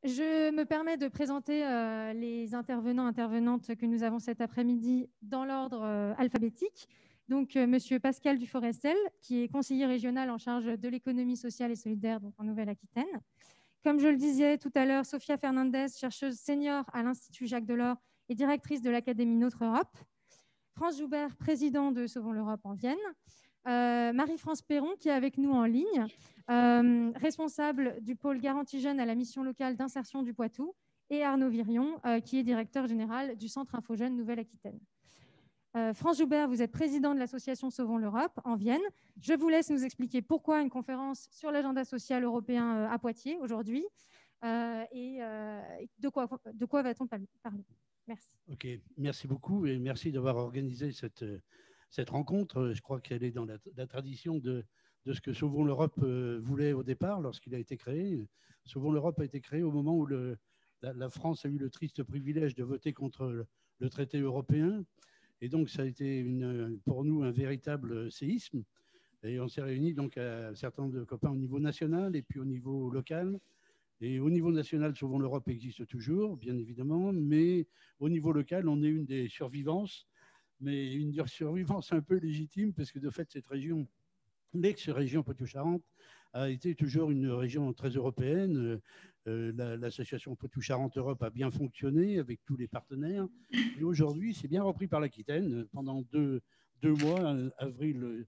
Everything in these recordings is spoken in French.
Je me permets de présenter les intervenantes que nous avons cet après-midi dans l'ordre alphabétique. Donc, Monsieur Pascal Duforestel, qui est conseiller régional en charge de l'économie sociale et solidaire donc en Nouvelle-Aquitaine. Comme je le disais tout à l'heure, Sofia Fernandez, chercheuse senior à l'Institut Jacques Delors et directrice de l'Académie Notre Europe. France Joubert, président de Sauvons l'Europe en Vienne. Marie-France Perron, qui est avec nous en ligne, responsable du pôle Garantie Jeunes à la mission locale d'insertion du Poitou, et Arnaud Virion, qui est directeur général du Centre Info Jeunes Nouvelle-Aquitaine. France Joubert, vous êtes président de l'association Sauvons l'Europe en Vienne. Je vous laisse nous expliquer pourquoi une conférence sur l'agenda social européen à Poitiers aujourd'hui et de quoi va-t-on parler. Merci. Ok, merci beaucoup et merci d'avoir organisé cette rencontre. Je crois qu'elle est dans la tradition de ce que Sauvons l'Europe voulait au départ lorsqu'il a été créé. Sauvons l'Europe a été créé au moment où la France a eu le triste privilège de voter contre le traité européen. Et donc, ça a été pour nous un véritable séisme. Et on s'est réunis donc à un certain nombre de copains au niveau national et puis au niveau local. Et au niveau national, Sauvons l'Europe existe toujours, bien évidemment, mais au niveau local, on est une des survivances, mais une survivance un peu légitime, parce que de fait, cette région, l'ex-région Poitou-Charentes, a été toujours une région très européenne. L'association Poitou-Charentes Europe a bien fonctionné avec tous les partenaires. Et aujourd'hui, c'est bien repris par l'Aquitaine pendant deux mois, avril,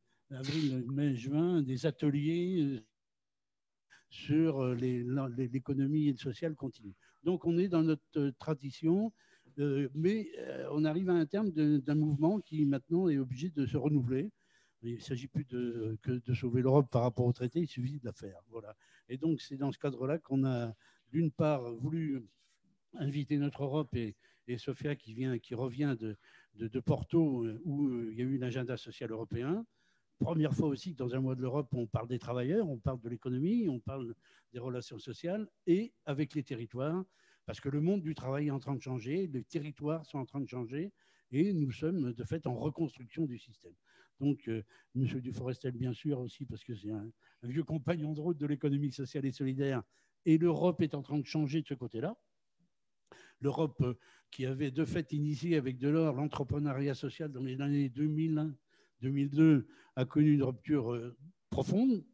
mai, juin, des ateliers sur l'économie sociale continue. Donc, on est dans notre tradition, mais on arrive à un terme d'un mouvement qui maintenant est obligé de se renouveler. Il ne s'agit plus que de sauver l'Europe par rapport au traité, il suffit de la faire. Voilà. Et donc, c'est dans ce cadre-là qu'on a, d'une part, voulu inviter notre Europe et Sofia qui revient de Porto, où il y a eu l'agenda social européen. Première fois aussi que dans un mois de l'Europe, on parle des travailleurs, on parle de l'économie, on parle des relations sociales et avec les territoires, parce que le monde du travail est en train de changer, les territoires sont en train de changer et nous sommes de fait en reconstruction du système. Donc, M. Duforestel, bien sûr, aussi, parce que c'est un vieux compagnon de route de l'économie sociale et solidaire, et l'Europe est en train de changer de ce côté-là. L'Europe qui avait de fait initié avec Delors l'entrepreneuriat social dans les années 2001, 2002 a connu une rupture profonde.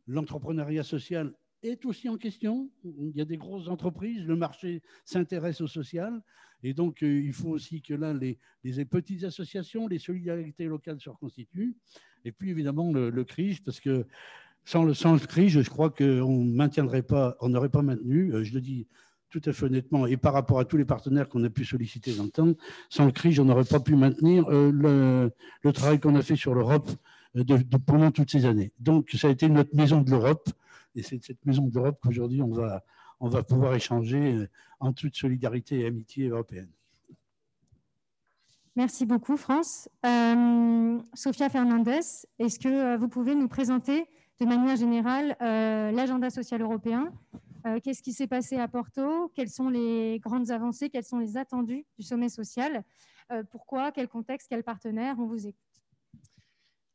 L'entrepreneuriat social est aussi en question. Il y a des grosses entreprises, le marché s'intéresse au social. Et donc, il faut aussi que là, les petites associations, les solidarités locales se reconstituent. Et puis, évidemment, le CRIJ, parce que sans le CRIJ, je crois qu'on n'aurait pas maintenu, je le dis tout à fait honnêtement, et par rapport à tous les partenaires qu'on a pu solliciter dans le temps, sans le CRIJ, on n'aurait pas pu maintenir le travail qu'on a fait sur l'Europe pendant toutes ces années. Donc, ça a été notre maison de l'Europe, et c'est de cette maison de l'Europe qu'aujourd'hui, on va pouvoir échanger en toute solidarité et amitié européenne. Merci beaucoup, France. Sofia Fernandez, est-ce que vous pouvez nous présenter de manière générale l'agenda social européen? Qu'est-ce qui s'est passé à Porto? Quelles sont les grandes avancées? Quels sont les attendus du sommet social? Pourquoi? Quel contexte? Quels partenaires? On vous écoute.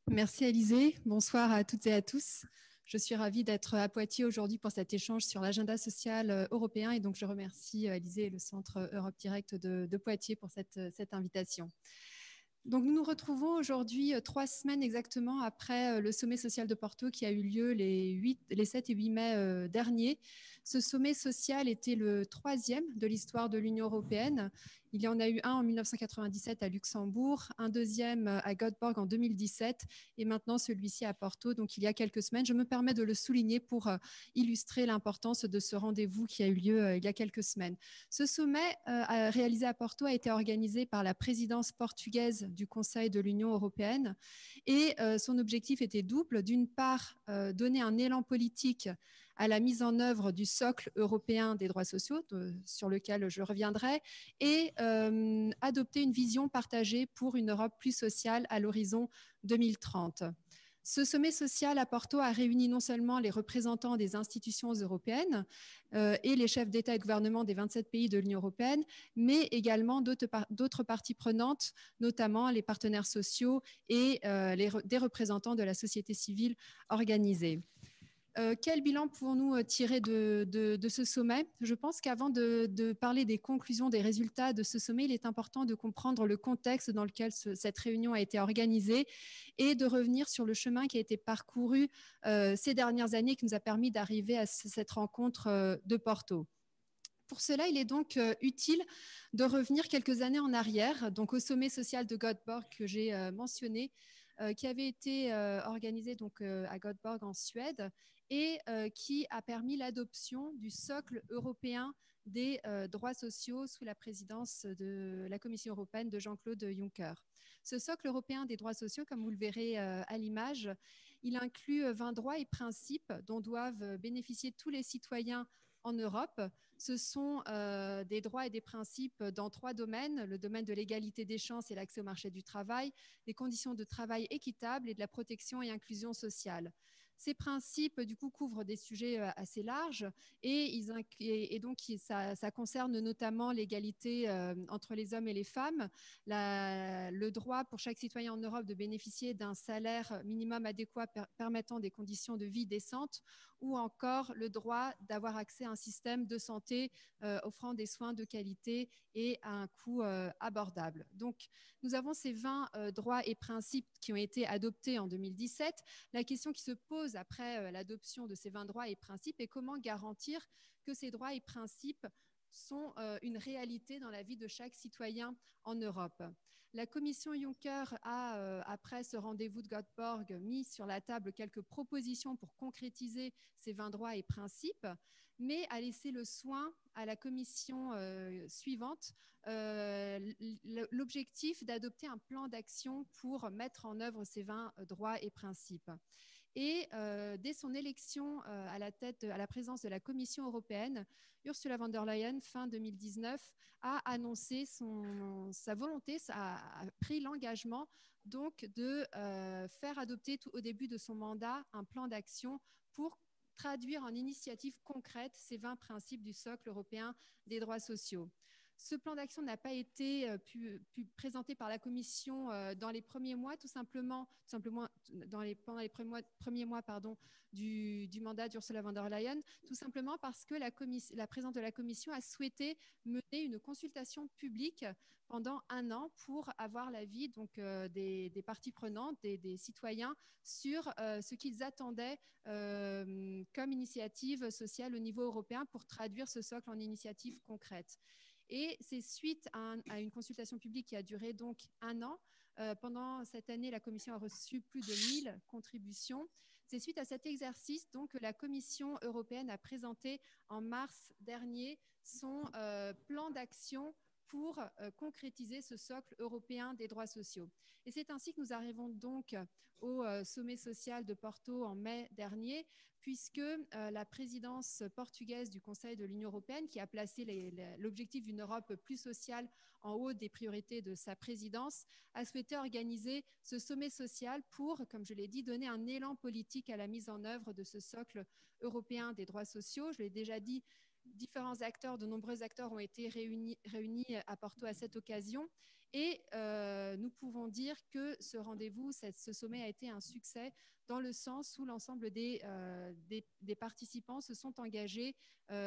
Merci Alizée. Bonsoir à toutes et à tous. Je suis ravie d'être à Poitiers aujourd'hui pour cet échange sur l'agenda social européen. Et donc, je remercie Alizée et le Centre Europe Direct de Poitiers pour cette invitation. Donc, nous nous retrouvons aujourd'hui 3 semaines exactement après le sommet social de Porto qui a eu lieu les 7 et 8 mai dernier. Ce sommet social était le 3e de l'histoire de l'Union européenne. Il y en a eu un en 1997 à Luxembourg, un deuxième à Göteborg en 2017 et maintenant celui-ci à Porto, donc il y a quelques semaines. Je me permets de le souligner pour illustrer l'importance de ce rendez-vous qui a eu lieu il y a quelques semaines. Ce sommet réalisé à Porto a été organisé par la présidence portugaise du Conseil de l'Union européenne et son objectif était double. D'une part, donner un élan politique à la mise en œuvre du socle européen des droits sociaux, sur lequel je reviendrai, et adopter une vision partagée pour une Europe plus sociale à l'horizon 2030. Ce sommet social à Porto a réuni non seulement les représentants des institutions européennes et les chefs d'État et de gouvernement des 27 pays de l'Union européenne, mais également d'autres parties prenantes, notamment les partenaires sociaux et des représentants de la société civile organisée. Quel bilan pouvons-nous tirer de ce sommet? Je pense qu'avant de parler des conclusions, des résultats de ce sommet, il est important de comprendre le contexte dans lequel cette réunion a été organisée et de revenir sur le chemin qui a été parcouru ces dernières années qui nous a permis d'arriver à cette rencontre de Porto. Pour cela, il est donc utile de revenir quelques années en arrière, donc au sommet social de Göteborg que j'ai mentionné, qui avait été organisé donc, à Göteborg en Suède et qui a permis l'adoption du socle européen des droits sociaux sous la présidence de la Commission européenne de Jean-Claude Juncker. Ce socle européen des droits sociaux, comme vous le verrez à l'image, il inclut 20 droits et principes dont doivent bénéficier tous les citoyens en Europe. Ce sont des droits et des principes dans 3 domaines, le domaine de l'égalité des chances et l'accès au marché du travail, des conditions de travail équitables et de la protection et inclusion sociale. Ces principes, du coup, couvrent des sujets assez larges et donc ça concerne notamment l'égalité entre les hommes et les femmes, le droit pour chaque citoyen en Europe de bénéficier d'un salaire minimum adéquat permettant des conditions de vie décentes ou encore le droit d'avoir accès à un système de santé offrant des soins de qualité et à un coût abordable. Donc, nous avons ces 20 droits et principes qui ont été adoptés en 2017. La question qui se pose après l'adoption de ces 20 droits et principes est comment garantir que ces droits et principes sont une réalité dans la vie de chaque citoyen en Europe. La commission Juncker a, après ce rendez-vous de Göteborg, mis sur la table quelques propositions pour concrétiser ces 20 droits et principes, mais a laissé le soin à la commission suivante l'objectif d'adopter un plan d'action pour mettre en œuvre ces 20 droits et principes. Et dès son élection à la présidence de la Commission européenne, Ursula von der Leyen, fin 2019, a annoncé sa volonté, a pris l'engagement donc de faire adopter au début de son mandat un plan d'action pour traduire en initiative concrète ces 20 principes du socle européen des droits sociaux. Ce plan d'action n'a pas été présenté par la Commission dans les premiers mois, tout simplement pendant les premiers mois du mandat d'Ursula von der Leyen, tout simplement parce que la présidente de la Commission a souhaité mener une consultation publique pendant 1 an pour avoir l'avis des parties prenantes, des citoyens, sur ce qu'ils attendaient comme initiative sociale au niveau européen pour traduire ce socle en initiative concrète. Et c'est suite à une consultation publique qui a duré donc 1 an. Pendant cette année, la Commission a reçu plus de 1000 contributions. C'est suite à cet exercice donc, que la Commission européenne a présenté en mars dernier son plan d'action pour concrétiser ce socle européen des droits sociaux. Et c'est ainsi que nous arrivons donc au sommet social de Porto en mai dernier, puisque la présidence portugaise du Conseil de l'Union européenne, qui a placé l'objectif d'une Europe plus sociale en haut des priorités de sa présidence, a souhaité organiser ce sommet social pour, comme je l'ai dit, donner un élan politique à la mise en œuvre de ce socle européen des droits sociaux. Je l'ai déjà dit, de nombreux acteurs ont été réunis à Porto à cette occasion. Et nous pouvons dire que ce rendez-vous, ce sommet a été un succès dans le sens où l'ensemble des participants se sont engagés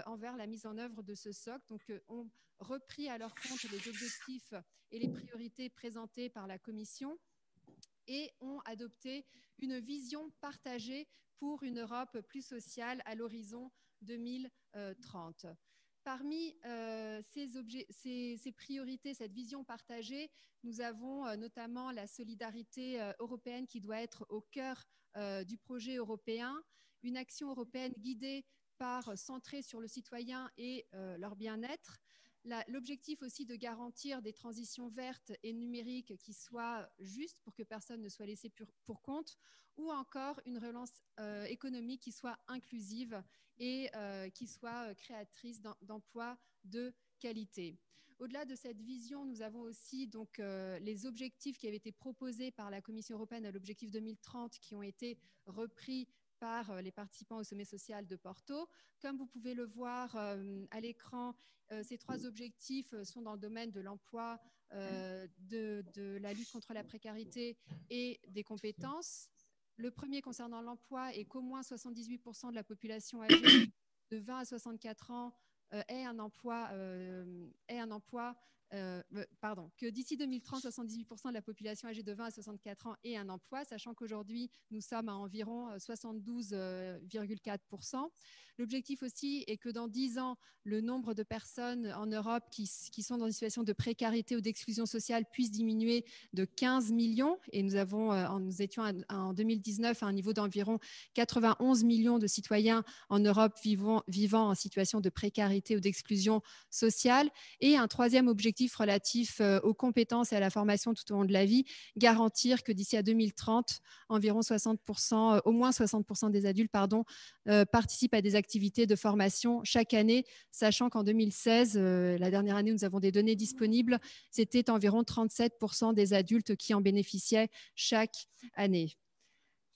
envers la mise en œuvre de ce socle, donc ont repris à leur compte les objectifs et les priorités présentées par la Commission et ont adopté une vision partagée pour une Europe plus sociale à l'horizon 2030. Parmi ces priorités, cette vision partagée, nous avons notamment la solidarité européenne qui doit être au cœur du projet européen, une action européenne centrée sur le citoyen et leur bien-être, l'objectif aussi de garantir des transitions vertes et numériques qui soient justes pour que personne ne soit laissé pour compte, ou encore une relance économique qui soit inclusive et qui soit créatrice d'emplois de qualité. Au-delà de cette vision, nous avons aussi donc, les objectifs qui avaient été proposés par la Commission européenne à l'objectif 2030 qui ont été repris par les participants au sommet social de Porto. Comme vous pouvez le voir à l'écran, ces 3 objectifs sont dans le domaine de l'emploi, de la lutte contre la précarité et des compétences. Le premier concernant l'emploi est qu'au moins 78% de la population âgée de 20 à 64 ans ait un emploi, que d'ici 2030, 78% de la population âgée de 20 à 64 ans ait un emploi, sachant qu'aujourd'hui, nous sommes à environ 72,4%. L'objectif aussi est que dans 10 ans, le nombre de personnes en Europe qui sont dans une situation de précarité ou d'exclusion sociale puisse diminuer de 15 millions. Et nous étions en 2019 à un niveau d'environ 91 millions de citoyens en Europe vivant en situation de précarité ou d'exclusion sociale. Et un troisième objectif relatif aux compétences et à la formation tout au long de la vie, garantir que d'ici à 2030, environ 60%, au moins 60% des adultes participent à des activités de formation chaque année, sachant qu'en 2016, la dernière année où nous avons des données disponibles, c'était environ 37% des adultes qui en bénéficiaient chaque année.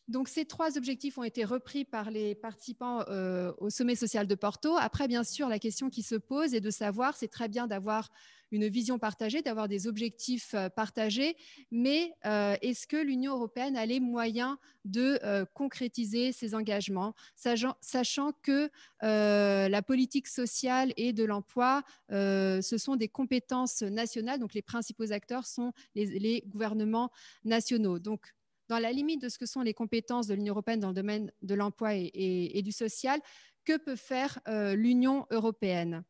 Donc, ces trois objectifs ont été repris par les participants au sommet social de Porto. Après, bien sûr, la question qui se pose est de savoir, c'est très bien d'avoir une vision partagée, d'avoir des objectifs partagés, mais est-ce que l'Union européenne a les moyens de concrétiser ces engagements, sachant que la politique sociale et de l'emploi, ce sont des compétences nationales, donc les principaux acteurs sont les gouvernements nationaux. Donc, dans la limite de ce que sont les compétences de l'Union européenne dans le domaine de l'emploi et du social, que peut faire l'Union européenne ?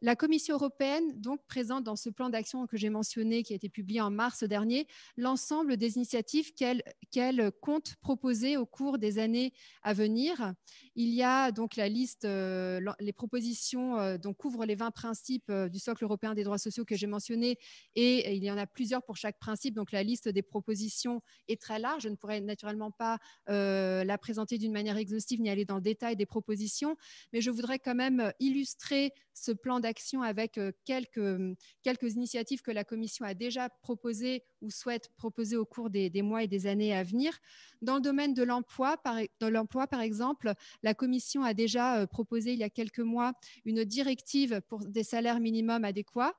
La Commission européenne donc présente dans ce plan d'action que j'ai mentionné, qui a été publié en mars dernier, l'ensemble des initiatives qu'elle compte proposer au cours des années à venir. Il y a donc la liste, les propositions couvrent les 20 principes du socle européen des droits sociaux que j'ai mentionné, et il y en a plusieurs pour chaque principe. Donc la liste des propositions est très large. Je ne pourrais naturellement pas la présenter d'une manière exhaustive ni aller dans le détail des propositions, mais je voudrais quand même illustrer ce plan d'action avec quelques initiatives que la Commission a déjà proposées ou souhaite proposer au cours des mois et des années à venir. Dans le domaine de l'emploi, par exemple, la Commission a déjà proposé il y a quelques mois une directive pour des salaires minimums adéquats.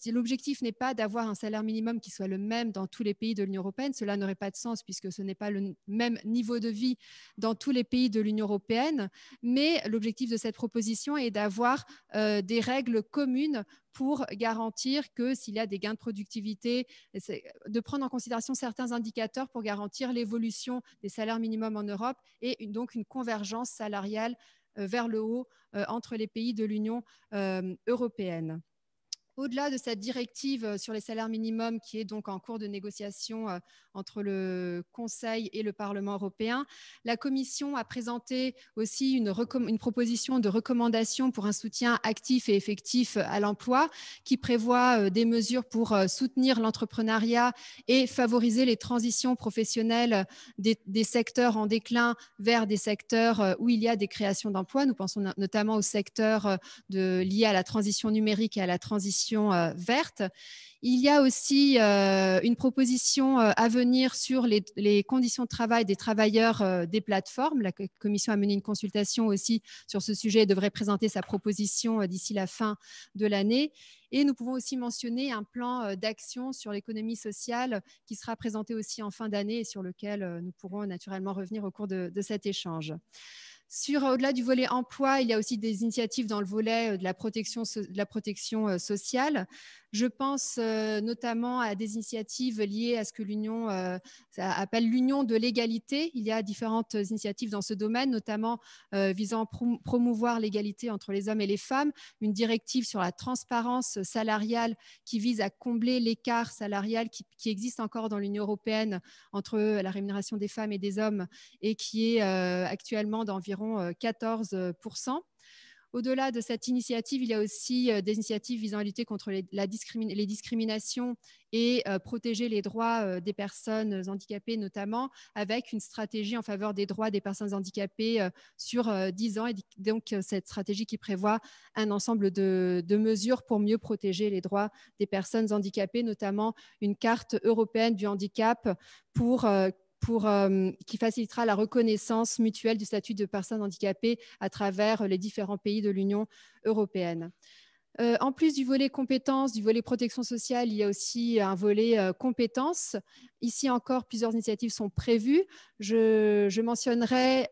L'objectif n'est pas d'avoir un salaire minimum qui soit le même dans tous les pays de l'Union européenne. Cela n'aurait pas de sens puisque ce n'est pas le même niveau de vie dans tous les pays de l'Union européenne. Mais l'objectif de cette proposition est d'avoir des règles communes pour garantir que s'il y a des gains de productivité, de prendre en considération certains indicateurs pour garantir l'évolution des salaires minimums en Europe et donc une convergence salariale vers le haut entre les pays de l'Union européenne. Au-delà de cette directive sur les salaires minimums qui est donc en cours de négociation entre le Conseil et le Parlement européen, la Commission a présenté aussi une proposition de recommandation pour un soutien actif et effectif à l'emploi qui prévoit des mesures pour soutenir l'entrepreneuriat et favoriser les transitions professionnelles des secteurs en déclin vers des secteurs où il y a des créations d'emplois. Nous pensons notamment au secteur lié à la transition numérique et à la transition verte. Il y a aussi une proposition à venir sur les conditions de travail des travailleurs des plateformes. La Commission a mené une consultation aussi sur ce sujet et devrait présenter sa proposition d'ici la fin de l'année. Et nous pouvons aussi mentionner un plan d'action sur l'économie sociale qui sera présenté aussi en fin d'année et sur lequel nous pourrons naturellement revenir au cours de cet échange. Au-delà du volet emploi, il y a aussi des initiatives dans le volet de la protection sociale. Je pense notamment à des initiatives liées à ce que l'Union appelle l'Union de l'égalité. Il y a différentes initiatives dans ce domaine, notamment visant à promouvoir l'égalité entre les hommes et les femmes, une directive sur la transparence salariale qui vise à combler l'écart salarial qui existe encore dans l'Union européenne entre la rémunération des femmes et des hommes et qui est actuellement d'environ 14%. Au-delà de cette initiative, il y a aussi des initiatives visant à lutter contre les discriminations et protéger les droits des personnes handicapées, notamment avec une stratégie en faveur des droits des personnes handicapées sur 10 ans. Et donc, cette stratégie qui prévoit un ensemble de mesures pour mieux protéger les droits des personnes handicapées, notamment une carte européenne du handicap qui facilitera la reconnaissance mutuelle du statut de personne handicapée à travers les différents pays de l'Union européenne. En plus du volet compétences, du volet protection sociale, il y a aussi un volet compétences. Ici encore, plusieurs initiatives sont prévues. Je mentionnerai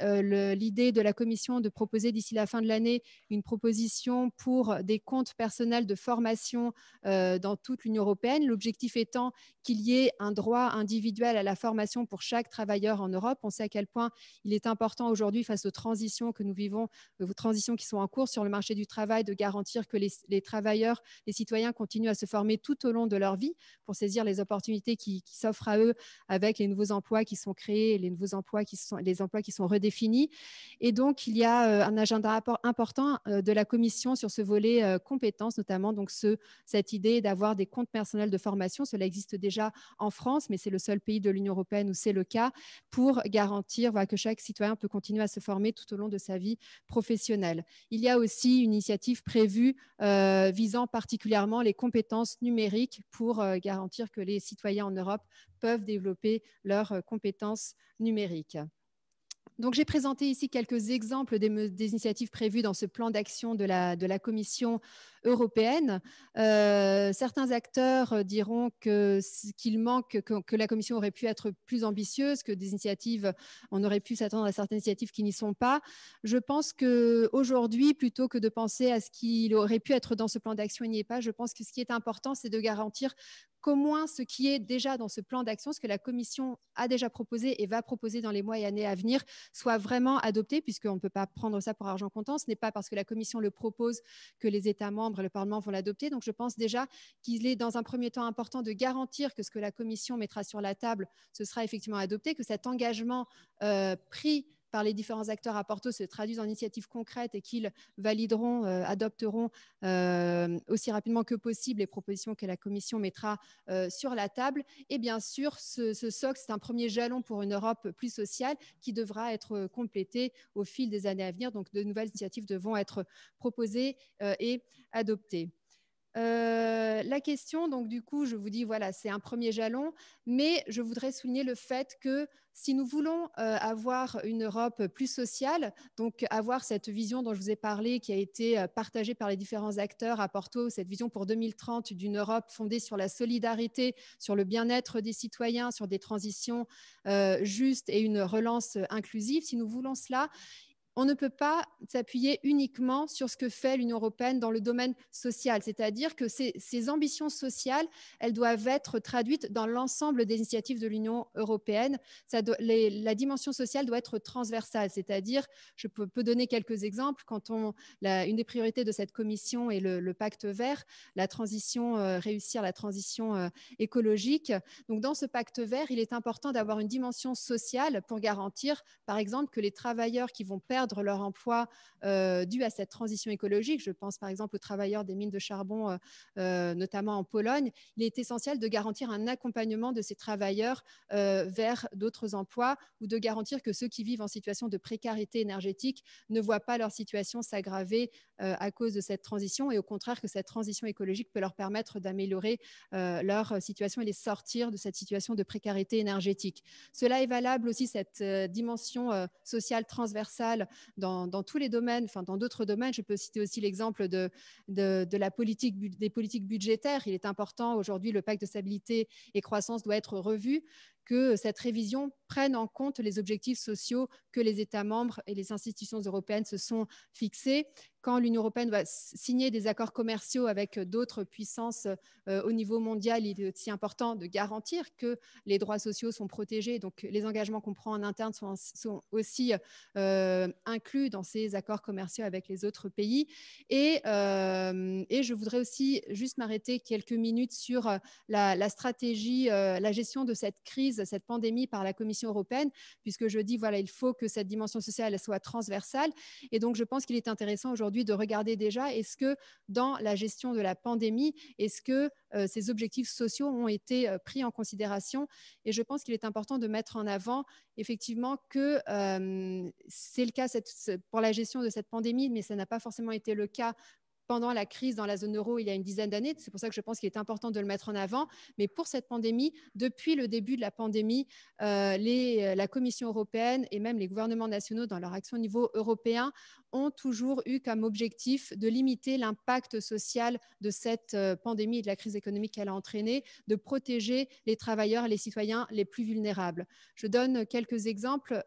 l'idée de la Commission de proposer d'ici la fin de l'année une proposition pour des comptes personnels de formation dans toute l'Union européenne. L'objectif étant qu'il y ait un droit individuel à la formation pour chaque travailleur en Europe. On sait à quel point il est important aujourd'hui, face aux transitions que nous vivons, aux transitions qui sont en cours sur le marché du travail, de garantir que les travailleurs, les citoyens continuent à se former tout au long de leur vie pour saisir les opportunités qui s'offrent à eux avec les nouveaux emplois qui sont créés, les emplois qui sont redéfinis. Et donc, il y a un agenda important de la Commission sur ce volet compétences, notamment donc cette idée d'avoir des comptes personnels de formation. Cela existe déjà en France, mais c'est le seul pays de l'Union européenne où c'est le cas, pour garantir que chaque citoyen peut continuer à se former tout au long de sa vie professionnelle. Il y a aussi une initiative prévue visant particulièrement les compétences numériques pour garantir que les citoyens en Europe peuvent développer leurs compétences numériques. Donc, j'ai présenté ici quelques exemples des initiatives prévues dans ce plan d'action de la Commission européenne. Certains acteurs diront qu'il manque, que la Commission aurait pu être plus ambitieuse, que des initiatives, on aurait pu s'attendre à certaines initiatives qui n'y sont pas. Je pense qu'aujourd'hui, plutôt que de penser à ce qu'il aurait pu être dans ce plan d'action, il n'y est pas. Je pense que ce qui est important, c'est de garantir qu'au moins ce qui est déjà dans ce plan d'action, ce que la Commission a déjà proposé et va proposer dans les mois et années à venir, soit vraiment adopté, puisqu'on ne peut pas prendre ça pour argent comptant. Ce n'est pas parce que la Commission le propose que les États membres et le Parlement vont l'adopter. Donc, je pense déjà qu'il est dans un premier temps important de garantir que ce que la Commission mettra sur la table, ce sera effectivement adopté, que cet engagement pris par les différents acteurs à Porto se traduisent en initiatives concrètes et qu'ils valideront, adopteront aussi rapidement que possible les propositions que la Commission mettra sur la table. Et bien sûr, ce socle, c'est un premier jalon pour une Europe plus sociale qui devra être complété au fil des années à venir. Donc, de nouvelles initiatives devront être proposées et adoptées. La question, donc du coup, je vous dis, voilà, c'est un premier jalon, mais je voudrais souligner le fait que si nous voulons avoir une Europe plus sociale, donc avoir cette vision dont je vous ai parlé, qui a été partagée par les différents acteurs à Porto, cette vision pour 2030 d'une Europe fondée sur la solidarité, sur le bien-être des citoyens, sur des transitions justes et une relance inclusive, si nous voulons cela, on ne peut pas s'appuyer uniquement sur ce que fait l'Union européenne dans le domaine social. C'est-à-dire que ces ambitions sociales, elles doivent être traduites dans l'ensemble des initiatives de l'Union européenne. La dimension sociale doit être transversale. C'est-à-dire, je peux donner quelques exemples. Une des priorités de cette commission est le pacte vert, réussir la transition écologique. Donc, dans ce pacte vert, il est important d'avoir une dimension sociale pour garantir, par exemple, que les travailleurs qui vont perdre leur emploi dû à cette transition écologique, je pense par exemple aux travailleurs des mines de charbon, notamment en Pologne, il est essentiel de garantir un accompagnement de ces travailleurs vers d'autres emplois ou de garantir que ceux qui vivent en situation de précarité énergétique ne voient pas leur situation s'aggraver à cause de cette transition et au contraire que cette transition écologique peut leur permettre d'améliorer leur situation et les sortir de cette situation de précarité énergétique. Cela est valable aussi, cette dimension sociale transversale dans tous les domaines, enfin dans d'autres domaines. Je peux citer aussi l'exemple des politiques budgétaires. Il est important aujourd'hui, le pacte de stabilité et croissance doit être revu, que cette révision prenne en compte les objectifs sociaux que les États membres et les institutions européennes se sont fixés. Quand l'Union européenne va signer des accords commerciaux avec d'autres puissances au niveau mondial, il est aussi important de garantir que les droits sociaux sont protégés. Donc, les engagements qu'on prend en interne sont aussi inclus dans ces accords commerciaux avec les autres pays. Et je voudrais aussi juste m'arrêter quelques minutes sur la stratégie, la gestion de cette crise, cette pandémie par la Commission européenne, puisque je dis, voilà, il faut que cette dimension sociale elle soit transversale. Et donc, je pense qu'il est intéressant aujourd'hui de regarder déjà, est-ce que dans la gestion de la pandémie, est-ce que ces objectifs sociaux ont été pris en considération? Et je pense qu'il est important de mettre en avant effectivement que c'est le cas pour la gestion de cette pandémie, mais ça n'a pas forcément été le cas pendant la crise dans la zone euro il y a une dizaine d'années. C'est pour ça que je pense qu'il est important de le mettre en avant. Mais pour cette pandémie, depuis le début de la pandémie, la Commission européenne et même les gouvernements nationaux dans leur action au niveau européen ont toujours eu comme objectif de limiter l'impact social de cette pandémie et de la crise économique qu'elle a entraînée, de protéger les travailleurs et les citoyens les plus vulnérables. Je donne quelques exemples.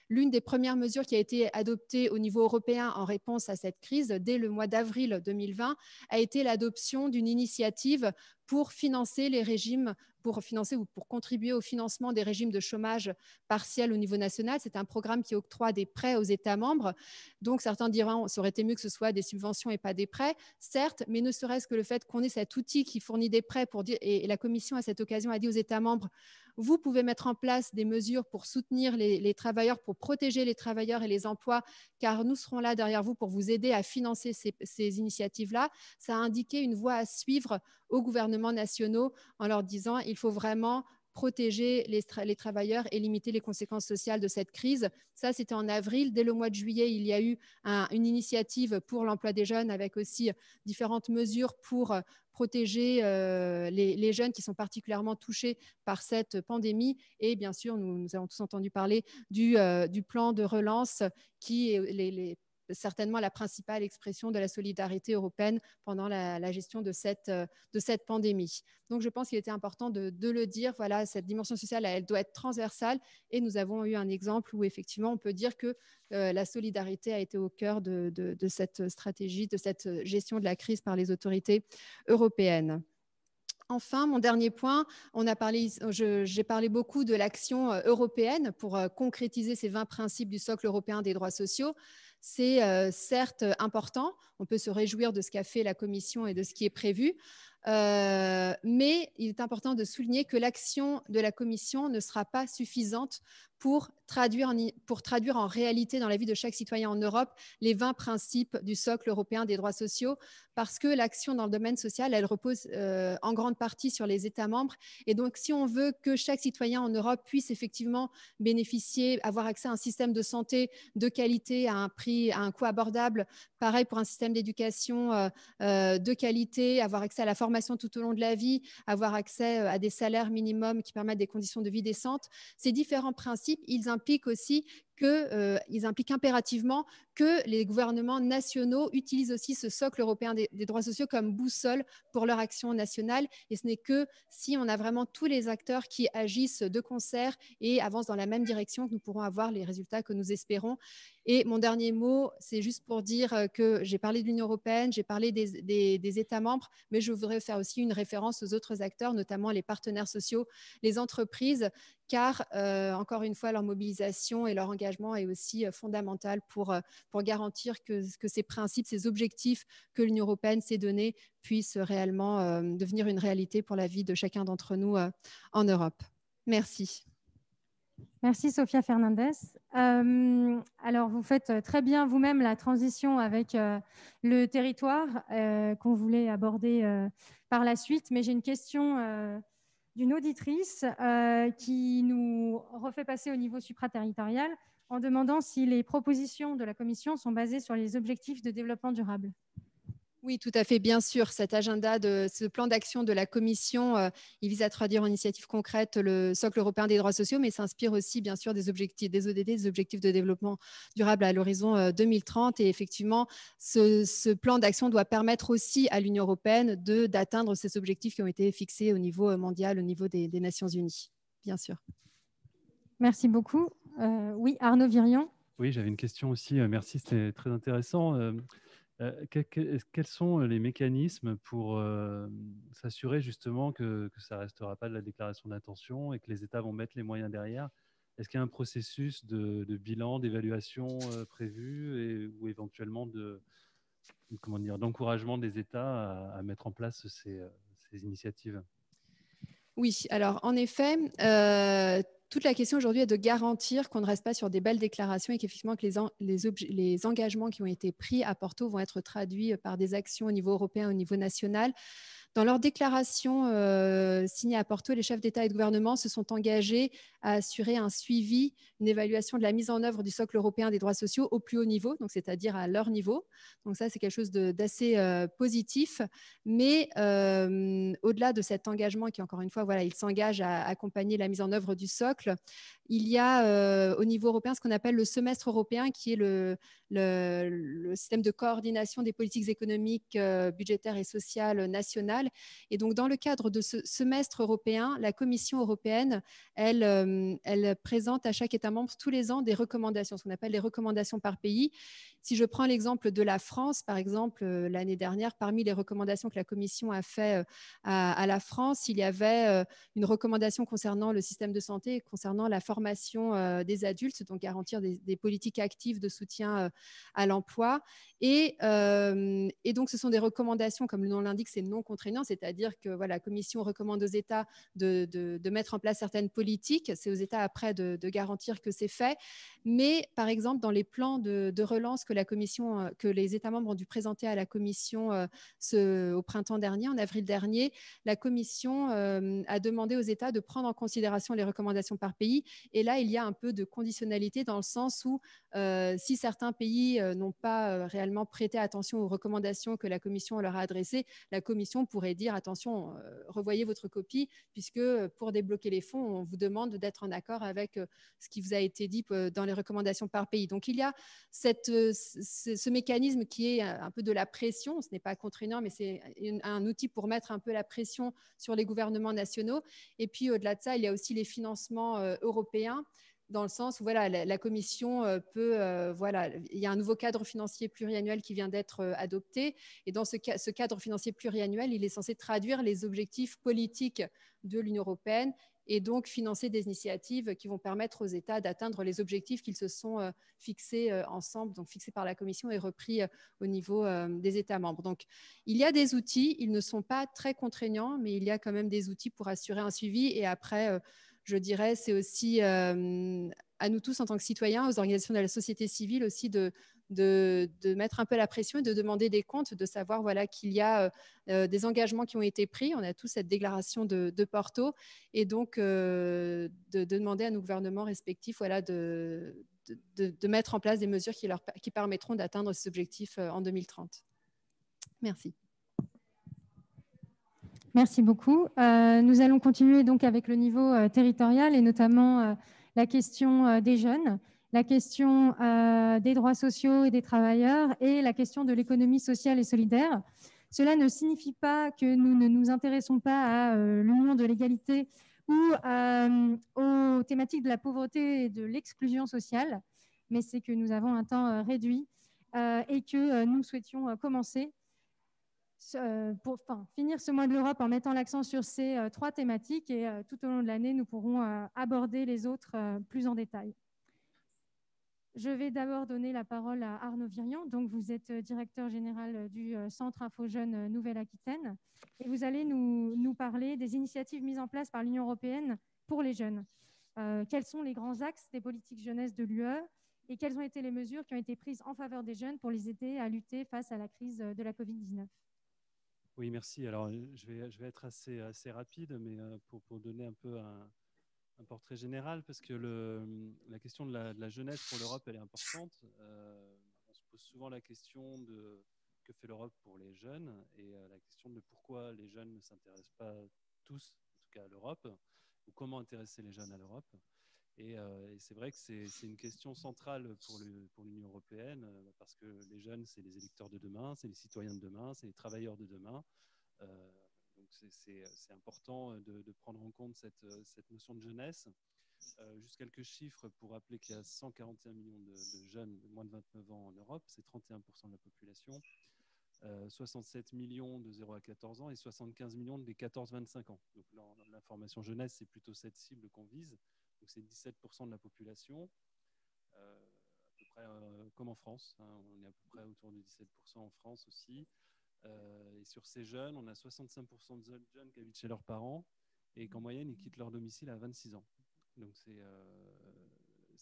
L'une des premières mesures qui a été adoptée au niveau européen en réponse à cette crise dès le mois d'avril 2020 a été l'adoption d'une initiative pour financer les régimes, pour financer ou pour contribuer au financement des régimes de chômage partiel au niveau national. C'est un programme qui octroie des prêts aux États membres. Donc, certains diront, ça aurait été mieux que ce soit des subventions et pas des prêts, certes, mais ne serait-ce que le fait qu'on ait cet outil qui fournit des prêts pour dire, et la Commission à cette occasion a dit aux États membres, vous pouvez mettre en place des mesures pour soutenir les travailleurs, pour protéger les travailleurs et les emplois, car nous serons là derrière vous pour vous aider à financer ces initiatives-là. Ça a indiqué une voie à suivre aux gouvernements nationaux en leur disant il faut vraiment protéger les travailleurs et limiter les conséquences sociales de cette crise. Ça, c'était en avril. Dès le mois de juillet, il y a eu une initiative pour l'emploi des jeunes avec aussi différentes mesures pour protéger les jeunes qui sont particulièrement touchés par cette pandémie. Et bien sûr, nous avons tous entendu parler du plan de relance qui est certainement la principale expression de la solidarité européenne pendant la gestion de cette pandémie. Donc, je pense qu'il était important de le dire. Voilà, cette dimension sociale, elle doit être transversale. Et nous avons eu un exemple où, effectivement, on peut dire que la solidarité a été au cœur de cette stratégie, de cette gestion de la crise par les autorités européennes. Enfin, mon dernier point, j'ai parlé beaucoup de l'action européenne pour concrétiser ces 20 principes du socle européen des droits sociaux. C'est certes important, on peut se réjouir de ce qu'a fait la Commission et de ce qui est prévu, mais il est important de souligner que l'action de la Commission ne sera pas suffisante pour traduire en réalité dans la vie de chaque citoyen en Europe les 20 principes du socle européen des droits sociaux, parce que l'action dans le domaine social, elle repose en grande partie sur les États membres. Et donc, si on veut que chaque citoyen en Europe puisse effectivement bénéficier, avoir accès à un système de santé de qualité à un coût abordable, pareil pour un système d'éducation de qualité, avoir accès à la formation tout au long de la vie, avoir accès à des salaires minimums qui permettent des conditions de vie décentes, ces différents principes, ils impliquent aussi ils impliquent impérativement que les gouvernements nationaux utilisent aussi ce socle européen des droits sociaux comme boussole pour leur action nationale. Et ce n'est que si on a vraiment tous les acteurs qui agissent de concert et avancent dans la même direction que nous pourrons avoir les résultats que nous espérons. Et mon dernier mot, c'est juste pour dire que j'ai parlé de l'Union européenne, j'ai parlé des États membres, mais je voudrais faire aussi une référence aux autres acteurs, notamment les partenaires sociaux, les entreprises, car, encore une fois, leur mobilisation et leur engagement est aussi fondamental pour garantir que ces principes, ces objectifs que l'Union européenne s'est donnés puissent réellement devenir une réalité pour la vie de chacun d'entre nous en Europe. Merci. Merci Sofia Fernandez. Alors, vous faites très bien vous-même la transition avec le territoire qu'on voulait aborder par la suite, mais j'ai une question d'une auditrice qui nous refait passer au niveau supraterritorial en demandant si les propositions de la Commission sont basées sur les objectifs de développement durable. Oui, tout à fait, bien sûr. Cet agenda, ce plan d'action de la Commission, il vise à traduire en initiative concrète le socle européen des droits sociaux, mais s'inspire aussi, bien sûr, des objectifs des ODD, des objectifs de développement durable à l'horizon 2030. Et effectivement, ce plan d'action doit permettre aussi à l'Union européenne d'atteindre ces objectifs qui ont été fixés au niveau mondial, au niveau des Nations unies, bien sûr. Merci beaucoup. Oui, Arnaud Virion. Oui, j'avais une question aussi. Merci, c'était très intéressant. Quels sont les mécanismes pour s'assurer justement que ça ne restera pas de la déclaration d'intention et que les États vont mettre les moyens derrière? Est-ce qu'il y a un processus de bilan, d'évaluation prévu ou éventuellement d'encouragement des États à mettre en place ces initiatives? Oui, alors en effet, toute la question aujourd'hui est de garantir qu'on ne reste pas sur des belles déclarations et qu'effectivement que les engagements qui ont été pris à Porto vont être traduits par des actions au niveau européen, au niveau national. Dans leur déclaration signée à Porto, les chefs d'État et de gouvernement se sont engagés à assurer un suivi, une évaluation de la mise en œuvre du socle européen des droits sociaux au plus haut niveau, donc c'est-à-dire à leur niveau. Donc ça, c'est quelque chose d'assez positif. Mais au-delà de cet engagement qui, encore une fois, voilà, ils s'engagent à accompagner la mise en œuvre du socle, il y a au niveau européen ce qu'on appelle le semestre européen, qui est le système de coordination des politiques économiques, budgétaires et sociales nationales. Et donc, dans le cadre de ce semestre européen, la Commission européenne, elle présente à chaque État membre tous les ans des recommandations, ce qu'on appelle les recommandations par pays. Si je prends l'exemple de la France, par exemple, l'année dernière, parmi les recommandations que la Commission a fait à la France, il y avait une recommandation concernant le système de santé, concernant la formation des adultes, donc garantir des politiques actives de soutien à l'emploi. Et donc, ce sont des recommandations, comme le nom l'indique, c'est non contraignant, c'est-à-dire que voilà, la Commission recommande aux États de mettre en place certaines politiques. C'est aux États après de garantir que c'est fait. Mais par exemple, dans les plans de relance que les États membres ont dû présenter à la Commission au printemps dernier, en avril dernier, la Commission a demandé aux États de prendre en considération les recommandations par pays. Et là, il y a un peu de conditionnalité dans le sens où si certains pays n'ont pas réellement prêté attention aux recommandations que la Commission leur a adressées, la Commission pourrait dire attention, revoyez votre copie, puisque pour débloquer les fonds, on vous demande d'être en accord avec ce qui vous a été dit dans les recommandations par pays. Donc il y a ce mécanisme qui est un peu de la pression, ce n'est pas contraignant, mais c'est un outil pour mettre un peu la pression sur les gouvernements nationaux. Et puis au-delà de ça, il y a aussi les financements européens, dans le sens où voilà, la Commission voilà, il y a un nouveau cadre financier pluriannuel qui vient d'être adopté. Et dans ce cadre financier pluriannuel, il est censé traduire les objectifs politiques de l'Union européenne et donc financer des initiatives qui vont permettre aux États d'atteindre les objectifs qu'ils se sont fixés ensemble, donc fixés par la Commission et repris au niveau des États membres. Donc, il y a des outils, ils ne sont pas très contraignants, mais il y a quand même des outils pour assurer un suivi. Et après, je dirais, c'est aussi à nous tous en tant que citoyens, aux organisations de la société civile aussi de mettre un peu la pression et de demander des comptes, de savoir voilà, qu'il y a des engagements qui ont été pris. On a tous cette déclaration de Porto et donc de demander à nos gouvernements respectifs voilà, de mettre en place des mesures qui permettront d'atteindre ces objectifs en 2030. Merci. Merci beaucoup. Nous allons continuer donc avec le niveau territorial et notamment la question des jeunes, la question des droits sociaux et des travailleurs et la question de l'économie sociale et solidaire. Cela ne signifie pas que nous ne nous intéressons pas à l'union de l'égalité ou aux thématiques de la pauvreté et de l'exclusion sociale, mais c'est que nous avons un temps réduit et que nous souhaitions commencer pour finir ce mois de l'Europe en mettant l'accent sur ces trois thématiques et tout au long de l'année, nous pourrons aborder les autres plus en détail. Je vais d'abord donner la parole à Arnaud Virion. Donc, vous êtes directeur général du Centre Info Jeunes Nouvelle-Aquitaine et vous allez nous parler des initiatives mises en place par l'Union européenne pour les jeunes. Quels sont les grands axes des politiques jeunesse de l'UE et quelles ont été les mesures qui ont été prises en faveur des jeunes pour les aider à lutter face à la crise de la Covid-19 ? Oui, merci. Alors, je vais être assez rapide, mais pour donner un peu un portrait général, parce que la question de la jeunesse pour l'Europe, elle est importante. On se pose souvent la question de que fait l'Europe pour les jeunes et la question de pourquoi les jeunes ne s'intéressent pas tous, en tout cas à l'Europe, ou comment intéresser les jeunes à l'Europe. Et c'est vrai que c'est une question centrale pour l'Union européenne, parce que les jeunes, c'est les électeurs de demain, c'est les citoyens de demain, c'est les travailleurs de demain. Donc c'est important de prendre en compte cette notion de jeunesse. Juste quelques chiffres pour rappeler qu'il y a 141 millions de jeunes de moins de 29 ans en Europe, c'est 31% de la population. 67 millions de 0 à 14 ans et 75 millions des 14-25 ans. Donc l'information jeunesse, c'est plutôt cette cible qu'on vise. Donc c'est 17% de la population, à peu près comme en France. Hein, on est à peu près autour de 17% en France aussi. Et sur ces jeunes, on a 65% de jeunes qui habitent chez leurs parents et qu'en moyenne, ils quittent leur domicile à 26 ans. Donc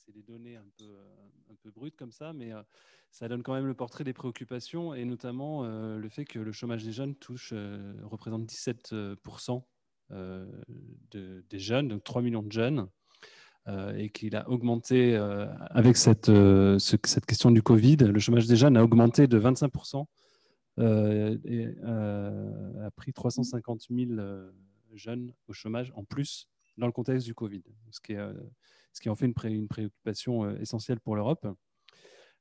c'est des données un peu brutes comme ça, mais ça donne quand même le portrait des préoccupations, et notamment le fait que le chômage des jeunes représente 17% des jeunes, donc 3 millions de jeunes, et qu'il a augmenté avec cette question du Covid. Le chômage des jeunes a augmenté de 25%. Et a pris 350 000 jeunes au chômage en plus dans le contexte du Covid, ce qui en fait une préoccupation essentielle pour l'Europe.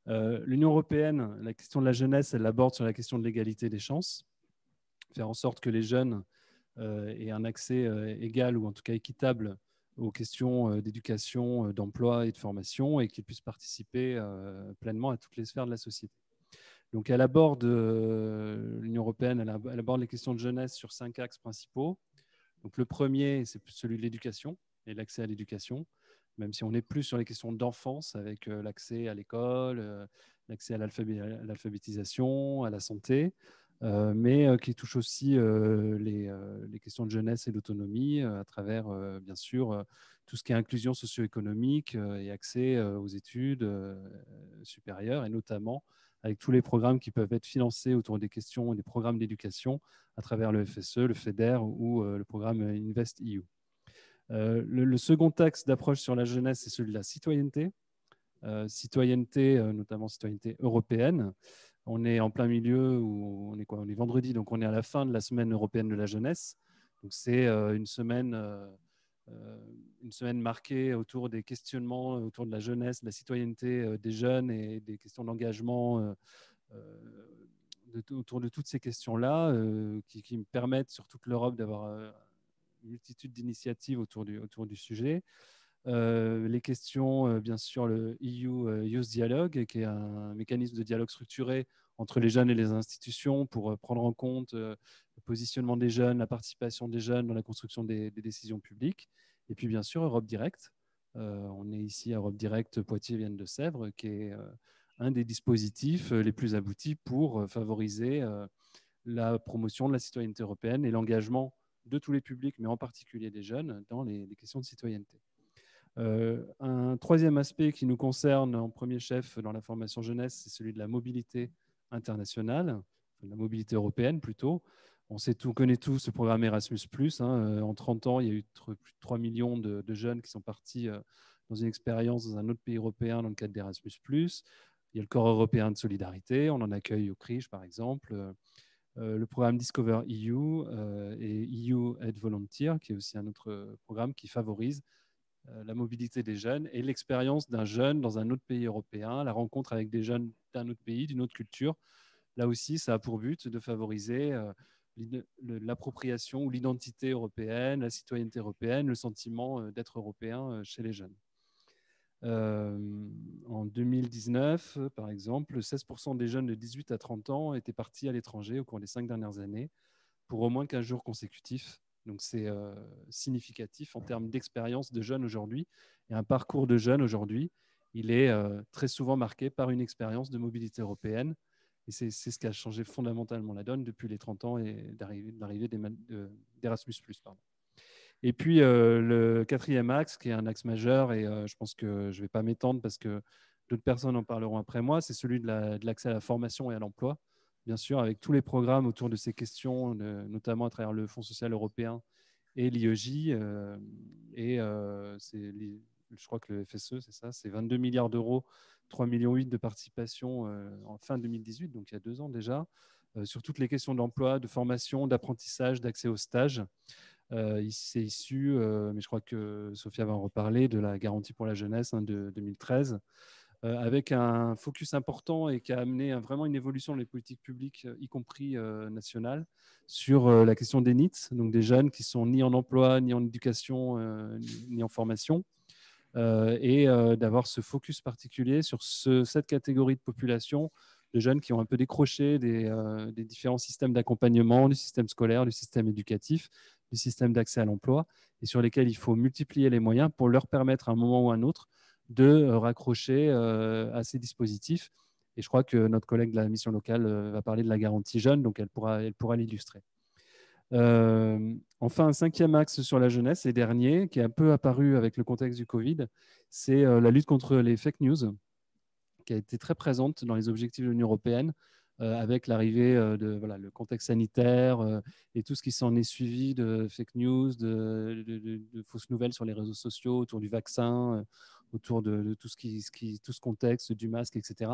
L'Union européenne, la question de la jeunesse, elle l'aborde sur la question de l'égalité des chances, faire en sorte que les jeunes aient un accès égal ou en tout cas équitable aux questions d'éducation, d'emploi et de formation, et qu'ils puissent participer pleinement à toutes les sphères de la société. Donc, l'Union européenne, elle aborde les questions de jeunesse sur 5 axes principaux. Donc, le premier, c'est celui de l'éducation et l'accès à l'éducation, même si on est plus sur les questions d'enfance, avec l'accès à l'école, l'accès à l'alphabétisation, à la santé, mais qui touche aussi les questions de jeunesse et d'autonomie à travers, bien sûr, tout ce qui est inclusion socio-économique et accès aux études supérieures, et notamment avec tous les programmes qui peuvent être financés autour des questions et des programmes d'éducation à travers le FSE, le FEDER ou le programme InvestEU. Le second axe d'approche sur la jeunesse, c'est celui de la citoyenneté. Notamment citoyenneté européenne. On est en plein milieu, on est vendredi, donc on est à la fin de la semaine européenne de la jeunesse. Donc c'est une semaine marquée autour des questionnements autour de la jeunesse, de la citoyenneté des jeunes et des questions d'engagement autour de toutes ces questions-là qui me permettent sur toute l'Europe d'avoir une multitude d'initiatives autour du sujet. Les questions, bien sûr, le EU Youth Dialogue, qui est un mécanisme de dialogue structuré entre les jeunes et les institutions pour prendre en compte le positionnement des jeunes, la participation des jeunes dans la construction des décisions publiques. Et puis, bien sûr, Europe Direct. On est ici à Europe Direct Poitiers-Vienne de Sèvres, qui est un des dispositifs les plus aboutis pour favoriser la promotion de la citoyenneté européenne et l'engagement de tous les publics, mais en particulier des jeunes, dans les questions de citoyenneté. Un troisième aspect qui nous concerne en premier chef dans la formation jeunesse, c'est celui de la mobilité internationale, la mobilité européenne plutôt. On connaît tous ce programme Erasmus+. En 30 ans, il y a eu plus de 3 millions de jeunes qui sont partis dans une expérience dans un autre pays européen dans le cadre d'Erasmus+. Il y a le corps européen de solidarité, on en accueille au Crich par exemple. Le programme Discover EU et EU Aid Volunteer, qui est aussi un autre programme qui favorise la mobilité des jeunes et l'expérience d'un jeune dans un autre pays européen, la rencontre avec des jeunes d'un autre pays, d'une autre culture. Là aussi, ça a pour but de favoriser l'appropriation ou l'identité européenne, la citoyenneté européenne, le sentiment d'être européen chez les jeunes. En 2019, par exemple, 16% des jeunes de 18 à 30 ans étaient partis à l'étranger au cours des 5 dernières années pour au moins 15 jours consécutifs. Donc, c'est significatif en termes d'expérience de jeunes aujourd'hui. Et un parcours de jeunes aujourd'hui, il est très souvent marqué par une expérience de mobilité européenne. Et c'est ce qui a changé fondamentalement la donne depuis les 30 ans et l'arrivée d'Erasmus+. Et puis, le quatrième axe, qui est un axe majeur, et je pense que je ne vais pas m'étendre parce que d'autres personnes en parleront après moi, c'est celui de l'accès à la formation et à l'emploi. Bien sûr, avec tous les programmes autour de ces questions, notamment à travers le Fonds social européen et l'IEJ. Je crois que le FSE, c'est ça, c'est 22 milliards d'euros, 3,8 millions de participation en fin 2018, donc il y a 2 ans déjà, sur toutes les questions d'emploi, de formation, d'apprentissage, d'accès aux stages. C'est issu, mais je crois que Sophia va en reparler, de la garantie pour la jeunesse de 2013. Avec un focus important et qui a amené vraiment une évolution dans les politiques publiques, y compris nationales, sur la question des NEET, donc des jeunes qui sont ni en emploi, ni en éducation, ni en formation, et d'avoir ce focus particulier sur cette catégorie de population de jeunes qui ont un peu décroché des différents systèmes d'accompagnement, du système scolaire, du système éducatif, du système d'accès à l'emploi, et sur lesquels il faut multiplier les moyens pour leur permettre à un moment ou à un autre de raccrocher à ces dispositifs. Et je crois que notre collègue de la mission locale va parler de la garantie jeune, donc elle pourra l'illustrer. Enfin, un cinquième axe sur la jeunesse et dernier, qui est un peu apparu avec le contexte du Covid, c'est la lutte contre les fake news, qui a été très présente dans les objectifs de l'Union européenne, avec l'arrivée de le contexte sanitaire et tout ce qui s'en est suivi de fake news, de fausses nouvelles sur les réseaux sociaux autour du vaccin, autour de tout ce contexte du masque, etc.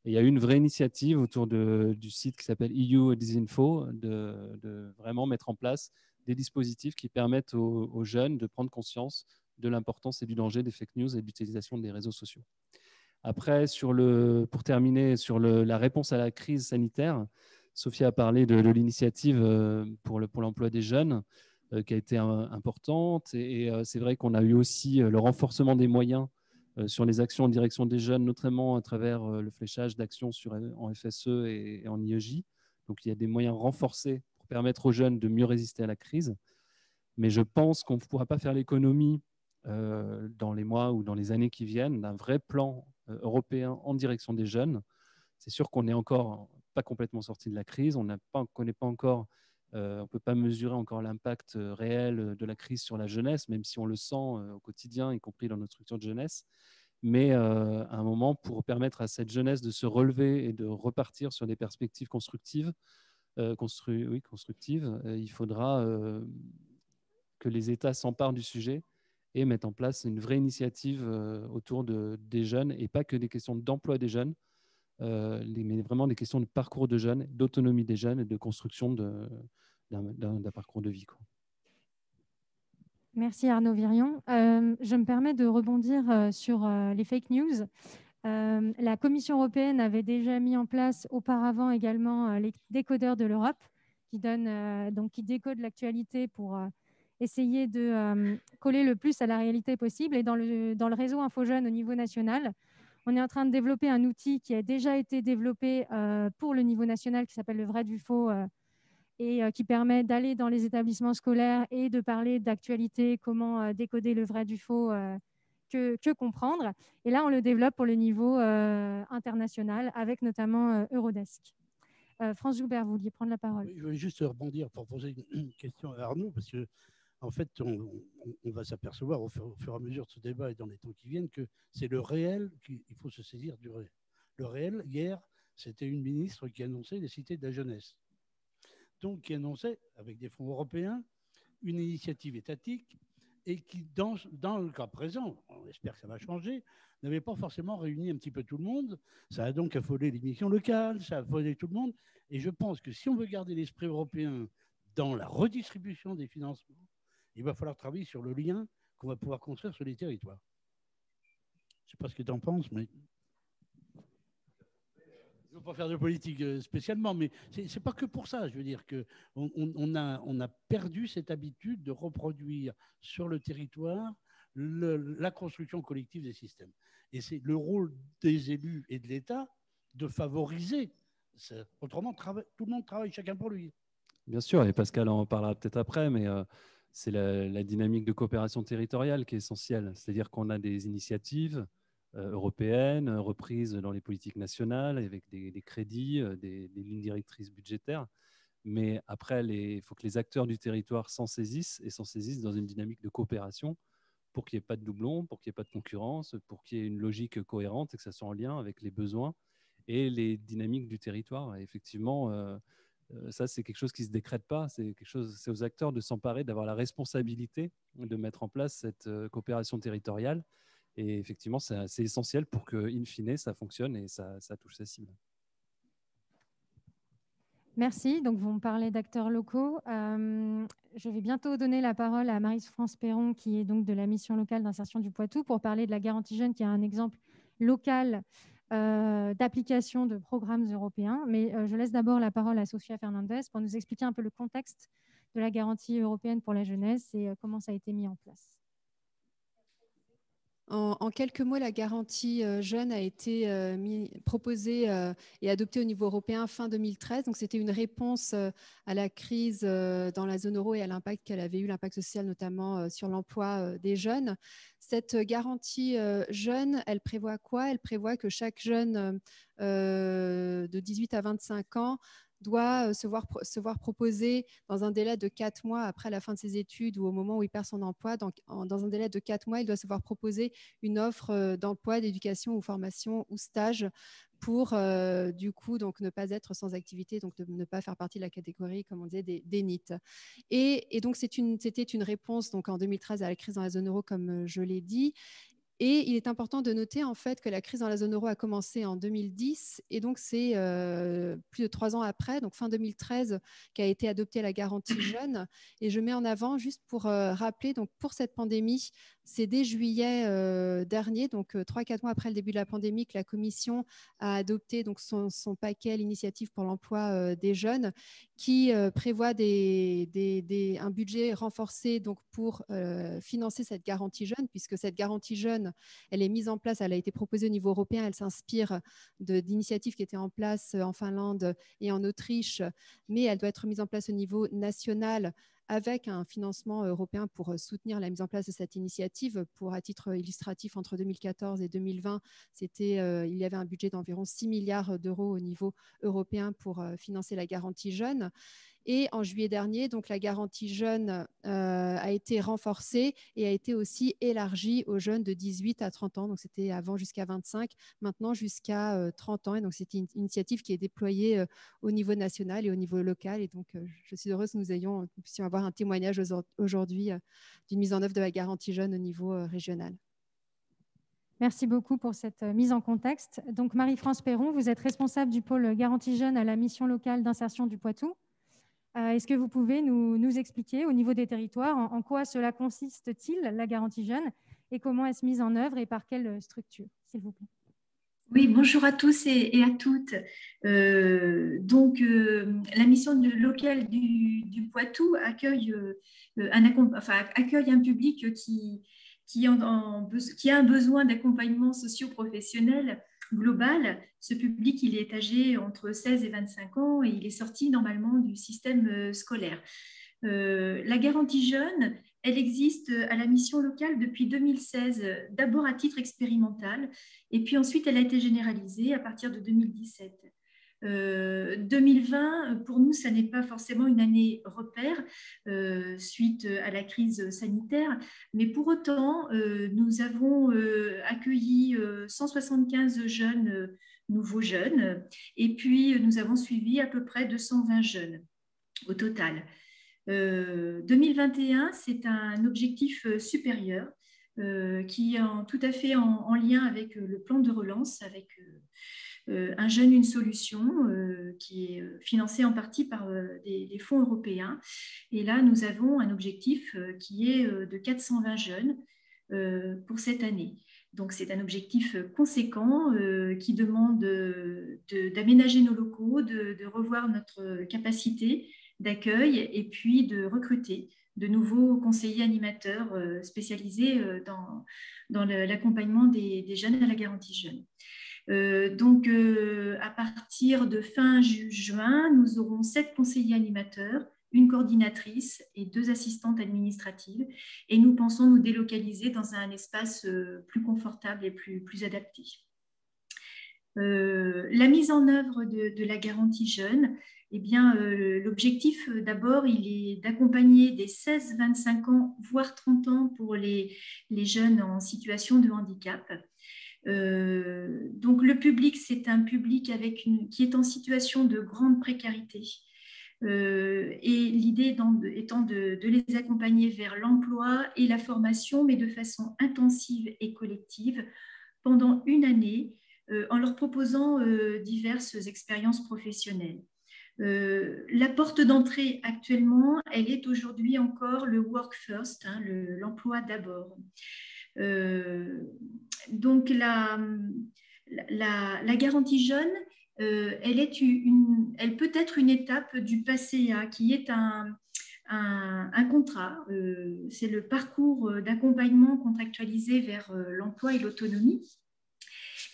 Et il y a eu une vraie initiative autour du site qui s'appelle EU Disinfo de vraiment mettre en place des dispositifs qui permettent aux jeunes de prendre conscience de l'importance et du danger des fake news et de l'utilisation des réseaux sociaux. Après, pour terminer, sur la réponse à la crise sanitaire, Sophie a parlé de l'initiative pour l'emploi des jeunes qui a été importante. Et c'est vrai qu'on a eu aussi le renforcement des moyens sur les actions en direction des jeunes, notamment à travers le fléchage d'actions en FSE et en IEJ. Donc, il y a des moyens renforcés pour permettre aux jeunes de mieux résister à la crise. Mais je pense qu'on ne pourra pas faire l'économie dans les mois ou dans les années qui viennent d'un vrai plan européen en direction des jeunes. C'est sûr qu'on n'est encore pas complètement sorti de la crise, on ne connaît pas encore, on ne peut pas mesurer encore l'impact réel de la crise sur la jeunesse, même si on le sent au quotidien, y compris dans notre structure de jeunesse. Mais à un moment, pour permettre à cette jeunesse de se relever et de repartir sur des perspectives constructives, il faudra que les États s'emparent du sujet et mettent en place une vraie initiative autour des jeunes, et pas que des questions d'emploi des jeunes, mais vraiment des questions de parcours de jeunes, d'autonomie des jeunes et de construction d'un parcours de vie, quoi. Merci Arnaud Virion. Je me permets de rebondir sur les fake news. La Commission européenne avait déjà mis en place auparavant également les décodeurs de l'Europe qui décodent l'actualité pour essayer de coller le plus à la réalité possible. Et dans le réseau InfoJeunes au niveau national, on est en train de développer un outil qui a déjà été développé pour le niveau national qui s'appelle le vrai du faux et qui permet d'aller dans les établissements scolaires et de parler d'actualité, comment décoder le vrai du faux, que comprendre. Et là, on le développe pour le niveau international avec notamment Eurodesk. France Joubert, vous vouliez prendre la parole. Oui, je voulais juste rebondir pour poser une question à Arnaud, parce que en fait, on va s'apercevoir au fur et à mesure de ce débat et dans les temps qui viennent que c'est le réel qu'il faut se saisir du réel. Le réel, hier, c'était une ministre qui annonçait les cités de la jeunesse. Donc, qui annonçait, avec des fonds européens, une initiative étatique et qui, dans le cas présent, on espère que ça va changer, n'avait pas forcément réuni un petit peu tout le monde. Ça a donc affolé les missions locales, ça a affolé tout le monde. Et je pense que si on veut garder l'esprit européen dans la redistribution des financements, il va falloir travailler sur le lien qu'on va pouvoir construire sur les territoires. Je ne sais pas ce que tu en penses, mais... Je ne veux pas faire de politique spécialement, mais ce n'est pas que pour ça. Je veux dire qu'on a perdu cette habitude de reproduire sur le territoire la construction collective des systèmes. Et c'est le rôle des élus et de l'État de favoriser ça. Autrement, tout le monde travaille chacun pour lui. Bien sûr, et Pascal en parlera peut-être après, mais c'est la dynamique de coopération territoriale qui est essentielle. C'est-à-dire qu'on a des initiatives européennes, reprises dans les politiques nationales, avec des crédits, des lignes directrices budgétaires. Mais après, il faut que les acteurs du territoire s'en saisissent et s'en saisissent dans une dynamique de coopération pour qu'il n'y ait pas de doublons, pour qu'il n'y ait pas de concurrence, pour qu'il y ait une logique cohérente et que ça soit en lien avec les besoins et les dynamiques du territoire. Et effectivement, ça, c'est quelque chose qui ne se décrète pas. C'est aux acteurs de s'emparer, d'avoir la responsabilité de mettre en place cette coopération territoriale. Et effectivement, c'est essentiel pour que, in fine, ça fonctionne et ça touche sa cible. Merci. Donc, vous me parlez d'acteurs locaux. Je vais bientôt donner la parole à Marie-France Perron, qui est donc de la mission locale d'insertion du Poitou, pour parler de la garantie jeune, qui est un exemple local d'application de programmes européens. Mais je laisse d'abord la parole à Sofia Fernandez pour nous expliquer un peu le contexte de la garantie européenne pour la jeunesse et comment ça a été mis en place. En quelques mots, la garantie jeune a été proposée et adoptée au niveau européen fin 2013. Donc, c'était une réponse à la crise dans la zone euro et à l'impact qu'elle avait eu, l'impact social notamment sur l'emploi des jeunes. Cette garantie jeune, elle prévoit quoi? Elle prévoit que chaque jeune de 18 à 25 ans doit se voir proposer dans un délai de 4 mois après la fin de ses études ou au moment où il perd son emploi, donc dans un délai de 4 mois, il doit se voir proposer une offre d'emploi, d'éducation ou formation ou stage pour du coup donc ne pas être sans activité, donc ne pas faire partie de la catégorie, comme on disait, des NEET. Et donc c'était une réponse donc en 2013 à la crise dans la zone euro, comme je l'ai dit. Et il est important de noter en fait que la crise dans la zone euro a commencé en 2010 et donc c'est plus de 3 ans après, donc fin 2013, qu'a été adoptée la garantie jeune. Et je mets en avant juste pour rappeler, donc pour cette pandémie, c'est dès juillet dernier, donc 3-4 mois après le début de la pandémie, que la Commission a adopté donc son paquet l'initiative pour l'emploi des jeunes, qui prévoit un budget renforcé donc pour financer cette garantie jeune, puisque cette garantie jeune, elle est mise en place, elle a été proposée au niveau européen, elle s'inspire d'initiatives qui étaient en place en Finlande et en Autriche, mais elle doit être mise en place au niveau national avec un financement européen pour soutenir la mise en place de cette initiative. Pour, à titre illustratif, entre 2014 et 2020, il y avait un budget d'environ 6 milliards d'euros au niveau européen pour financer la garantie jeune. Et en juillet dernier, donc, la garantie jeune a été renforcée et a été aussi élargie aux jeunes de 18 à 30 ans. Donc, c'était avant jusqu'à 25, maintenant jusqu'à 30 ans. Et donc, c'est une initiative qui est déployée au niveau national et au niveau local. Et donc, je suis heureuse que nous puissions avoir un témoignage aujourd'hui d'une mise en œuvre de la garantie jeune au niveau régional. Merci beaucoup pour cette mise en contexte. Donc, Marie-France Perron, vous êtes responsable du pôle Garantie Jeunes à la mission locale d'insertion du Poitou. Est-ce que vous pouvez nous expliquer au niveau des territoires en quoi cela consiste-t-il, la garantie jeune, et comment est-ce mise en œuvre et par quelle structure, s'il vous plaît? Oui, bonjour à tous et à toutes. La mission locale du Poitou accueille un public qui a un besoin d'accompagnement socio-professionnel global. Ce public, il est âgé entre 16 et 25 ans et il est sorti normalement du système scolaire. La garantie jeune, elle existe à la mission locale depuis 2016, d'abord à titre expérimental, et puis ensuite elle a été généralisée à partir de 2017. 2020, pour nous, ça n'est pas forcément une année repère suite à la crise sanitaire, mais pour autant, nous avons accueilli 175 jeunes, nouveaux jeunes, et puis nous avons suivi à peu près 220 jeunes au total. 2021, c'est un objectif supérieur qui est tout à fait en lien avec le plan de relance, avec un jeune, une solution, qui est financé en partie par des fonds européens. Et là, nous avons un objectif qui est de 420 jeunes pour cette année. Donc, c'est un objectif conséquent qui demande d'aménager nos locaux, de revoir notre capacité d'accueil et puis de recruter de nouveaux conseillers animateurs spécialisés dans l'accompagnement des jeunes à la garantie jeune. À partir de fin juin, nous aurons 7 conseillers animateurs, une coordinatrice et 2 assistantes administratives. Et nous pensons nous délocaliser dans un espace plus confortable et plus adapté. La mise en œuvre de la garantie jeune, eh bien, l'objectif d'abord, il est d'accompagner des 16-25 ans, voire 30 ans pour les jeunes en situation de handicap. Donc le public, c'est un public qui est en situation de grande précarité. Et l'idée étant de les accompagner vers l'emploi et la formation, mais de façon intensive et collective pendant une année, en leur proposant diverses expériences professionnelles. La porte d'entrée actuellement, elle est aujourd'hui encore le work first, hein, l'emploi d'abord. Donc la garantie jeune, elle peut être une étape du PACEA, qui est un contrat. C'est le parcours d'accompagnement contractualisé vers l'emploi et l'autonomie.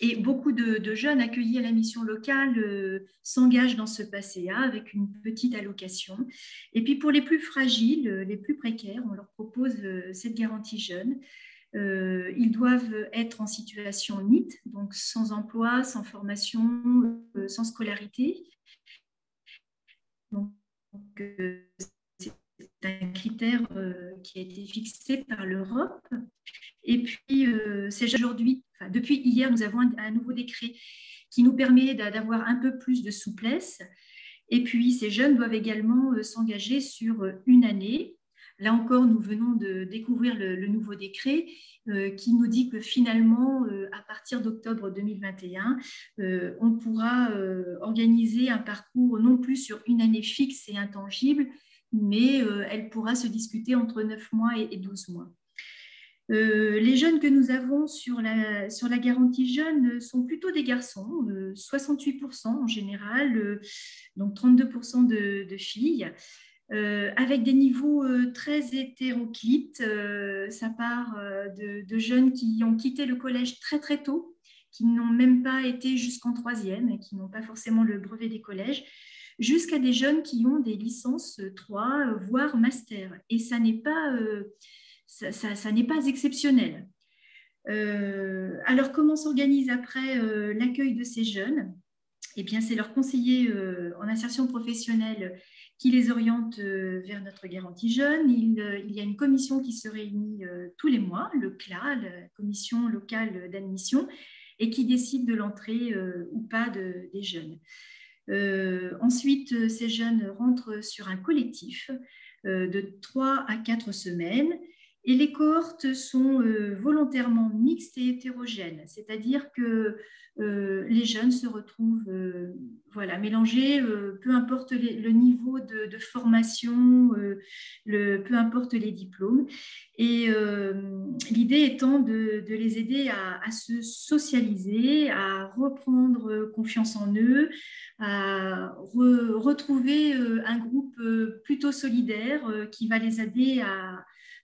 Et beaucoup de jeunes accueillis à la mission locale s'engagent dans ce PACEA avec une petite allocation. Et puis pour les plus fragiles, les plus précaires, on leur propose cette garantie jeune. Ils doivent être en situation NEET, donc sans emploi, sans formation, sans scolarité. Donc, c'est un critère qui a été fixé par l'Europe. Et puis, c'est aujourd'hui, enfin, depuis hier, nous avons un nouveau décret qui nous permet d'avoir un peu plus de souplesse. Et puis, ces jeunes doivent également s'engager sur une année. Là encore, nous venons de découvrir le nouveau décret qui nous dit que finalement, à partir d'octobre 2021, on pourra organiser un parcours non plus sur une année fixe et intangible, mais elle pourra se discuter entre 9 mois et 12 mois. Les jeunes que nous avons sur la garantie jeune sont plutôt des garçons, 68% en général, donc 32% de filles, avec des niveaux très hétéroclites. Ça part de jeunes qui ont quitté le collège très très tôt, qui n'ont même pas été jusqu'en troisième et qui n'ont pas forcément le brevet des collèges, jusqu'à des jeunes qui ont des licences 3, voire master. Et ça n'est pas... ça n'est pas exceptionnel. Alors, comment s'organise après l'accueil de ces jeunes? Eh bien, c'est leur conseiller en insertion professionnelle qui les oriente vers notre garantie jeune. Il y a une commission qui se réunit tous les mois, le CLA, la commission locale d'admission, et qui décide de l'entrée ou pas des jeunes. Ensuite, ces jeunes rentrent sur un collectif de 3 à 4 semaines. Et les cohortes sont volontairement mixtes et hétérogènes, c'est-à-dire que les jeunes se retrouvent mélangés, peu importe le niveau de formation, peu importe les diplômes. Et l'idée étant de les aider à se socialiser, à reprendre confiance en eux, à retrouver un groupe plutôt solidaire qui va les aider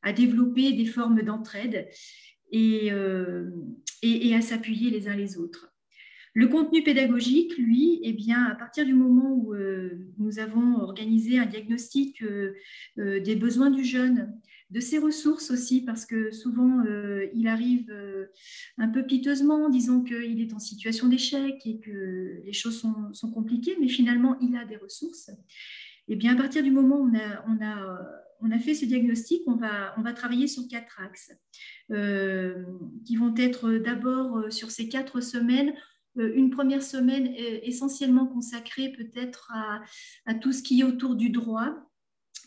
à développer des formes d'entraide et à s'appuyer les uns les autres. Le contenu pédagogique, lui, eh bien, à partir du moment où nous avons organisé un diagnostic des besoins du jeune, de ses ressources aussi, parce que souvent, il arrive un peu piteusement, disons qu'il est en situation d'échec et que les choses sont compliquées, mais finalement, il a des ressources. Eh bien, à partir du moment où on a fait ce diagnostic, on va travailler sur 4 axes qui vont être d'abord sur ces 4 semaines, une première semaine essentiellement consacrée peut-être à tout ce qui est autour du droit,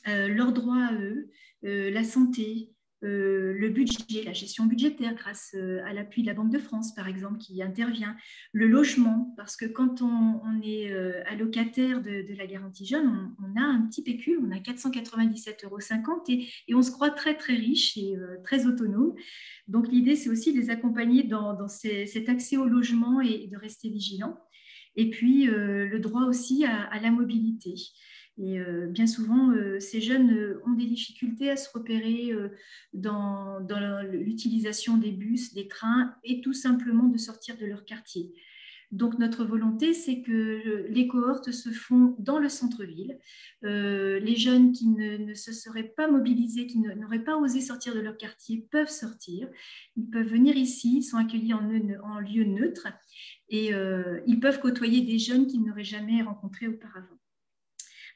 leurs droits à eux, la santé, le budget, la gestion budgétaire grâce à l'appui de la Banque de France, par exemple, qui intervient, le logement, parce que quand on est allocataire de la garantie jeune, on a un petit pécule, on a 497,50 € et on se croit très, très riche et très autonome. Donc, l'idée, c'est aussi de les accompagner dans cet accès au logement et de rester vigilants. Et puis, le droit aussi à la mobilité. Et bien souvent, ces jeunes ont des difficultés à se repérer dans l'utilisation des bus, des trains et tout simplement de sortir de leur quartier. Donc, notre volonté, c'est que les cohortes se font dans le centre-ville. Les jeunes qui ne se seraient pas mobilisés, qui n'auraient pas osé sortir de leur quartier, peuvent sortir. Ils peuvent venir ici, ils sont accueillis en lieu neutre et ils peuvent côtoyer des jeunes qu'ils n'auraient jamais rencontrés auparavant.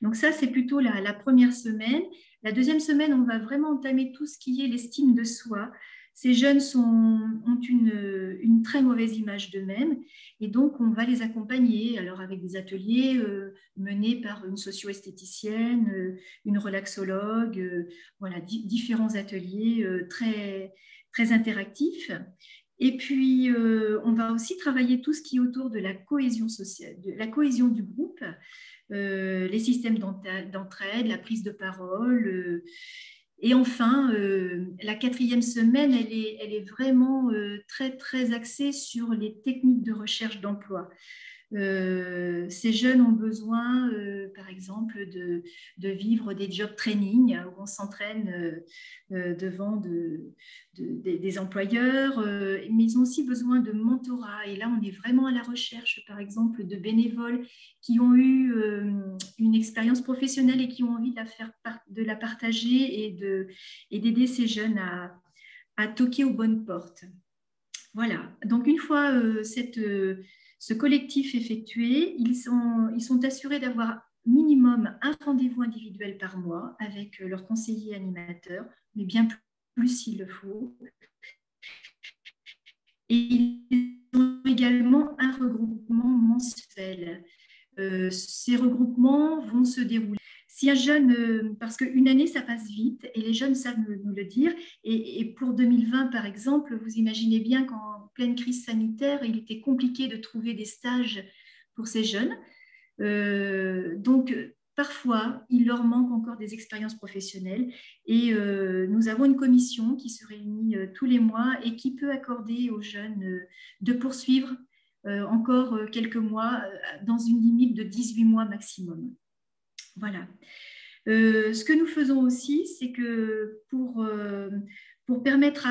Donc ça, c'est plutôt la première semaine. La deuxième semaine, on va vraiment entamer tout ce qui est l'estime de soi. Ces jeunes ont une très mauvaise image d'eux-mêmes et donc on va les accompagner alors avec des ateliers menés par une socio-esthéticienne, une relaxologue, voilà, différents ateliers très, très interactifs. Et puis, on va aussi travailler tout ce qui est autour de la cohésion sociale, de la cohésion du groupe, les systèmes d'entraide, la prise de parole. Et enfin, la quatrième semaine, elle est vraiment très, très axée sur les techniques de recherche d'emploi. Ces jeunes ont besoin, par exemple, de vivre des job training où on s'entraîne devant des employeurs, mais ils ont aussi besoin de mentorat. Et là, on est vraiment à la recherche, par exemple, de bénévoles qui ont eu une expérience professionnelle et qui ont envie de la partager et d'aider ces jeunes à toquer aux bonnes portes. Voilà. Donc, une fois ce collectif effectué, ils sont assurés d'avoir minimum un rendez-vous individuel par mois avec leur conseiller animateur, mais bien plus s'il le faut. Et ils ont également un regroupement mensuel. Ces regroupements vont se dérouler. Si un jeune, parce qu'une année, ça passe vite, et les jeunes savent nous le dire, et pour 2020, par exemple, vous imaginez bien qu'en pleine crise sanitaire, il était compliqué de trouver des stages pour ces jeunes. Donc, parfois, il leur manque encore des expériences professionnelles et nous avons une commission qui se réunit tous les mois et qui peut accorder aux jeunes de poursuivre encore quelques mois dans une limite de 18 mois maximum. Voilà. Ce que nous faisons aussi, c'est que pour permettre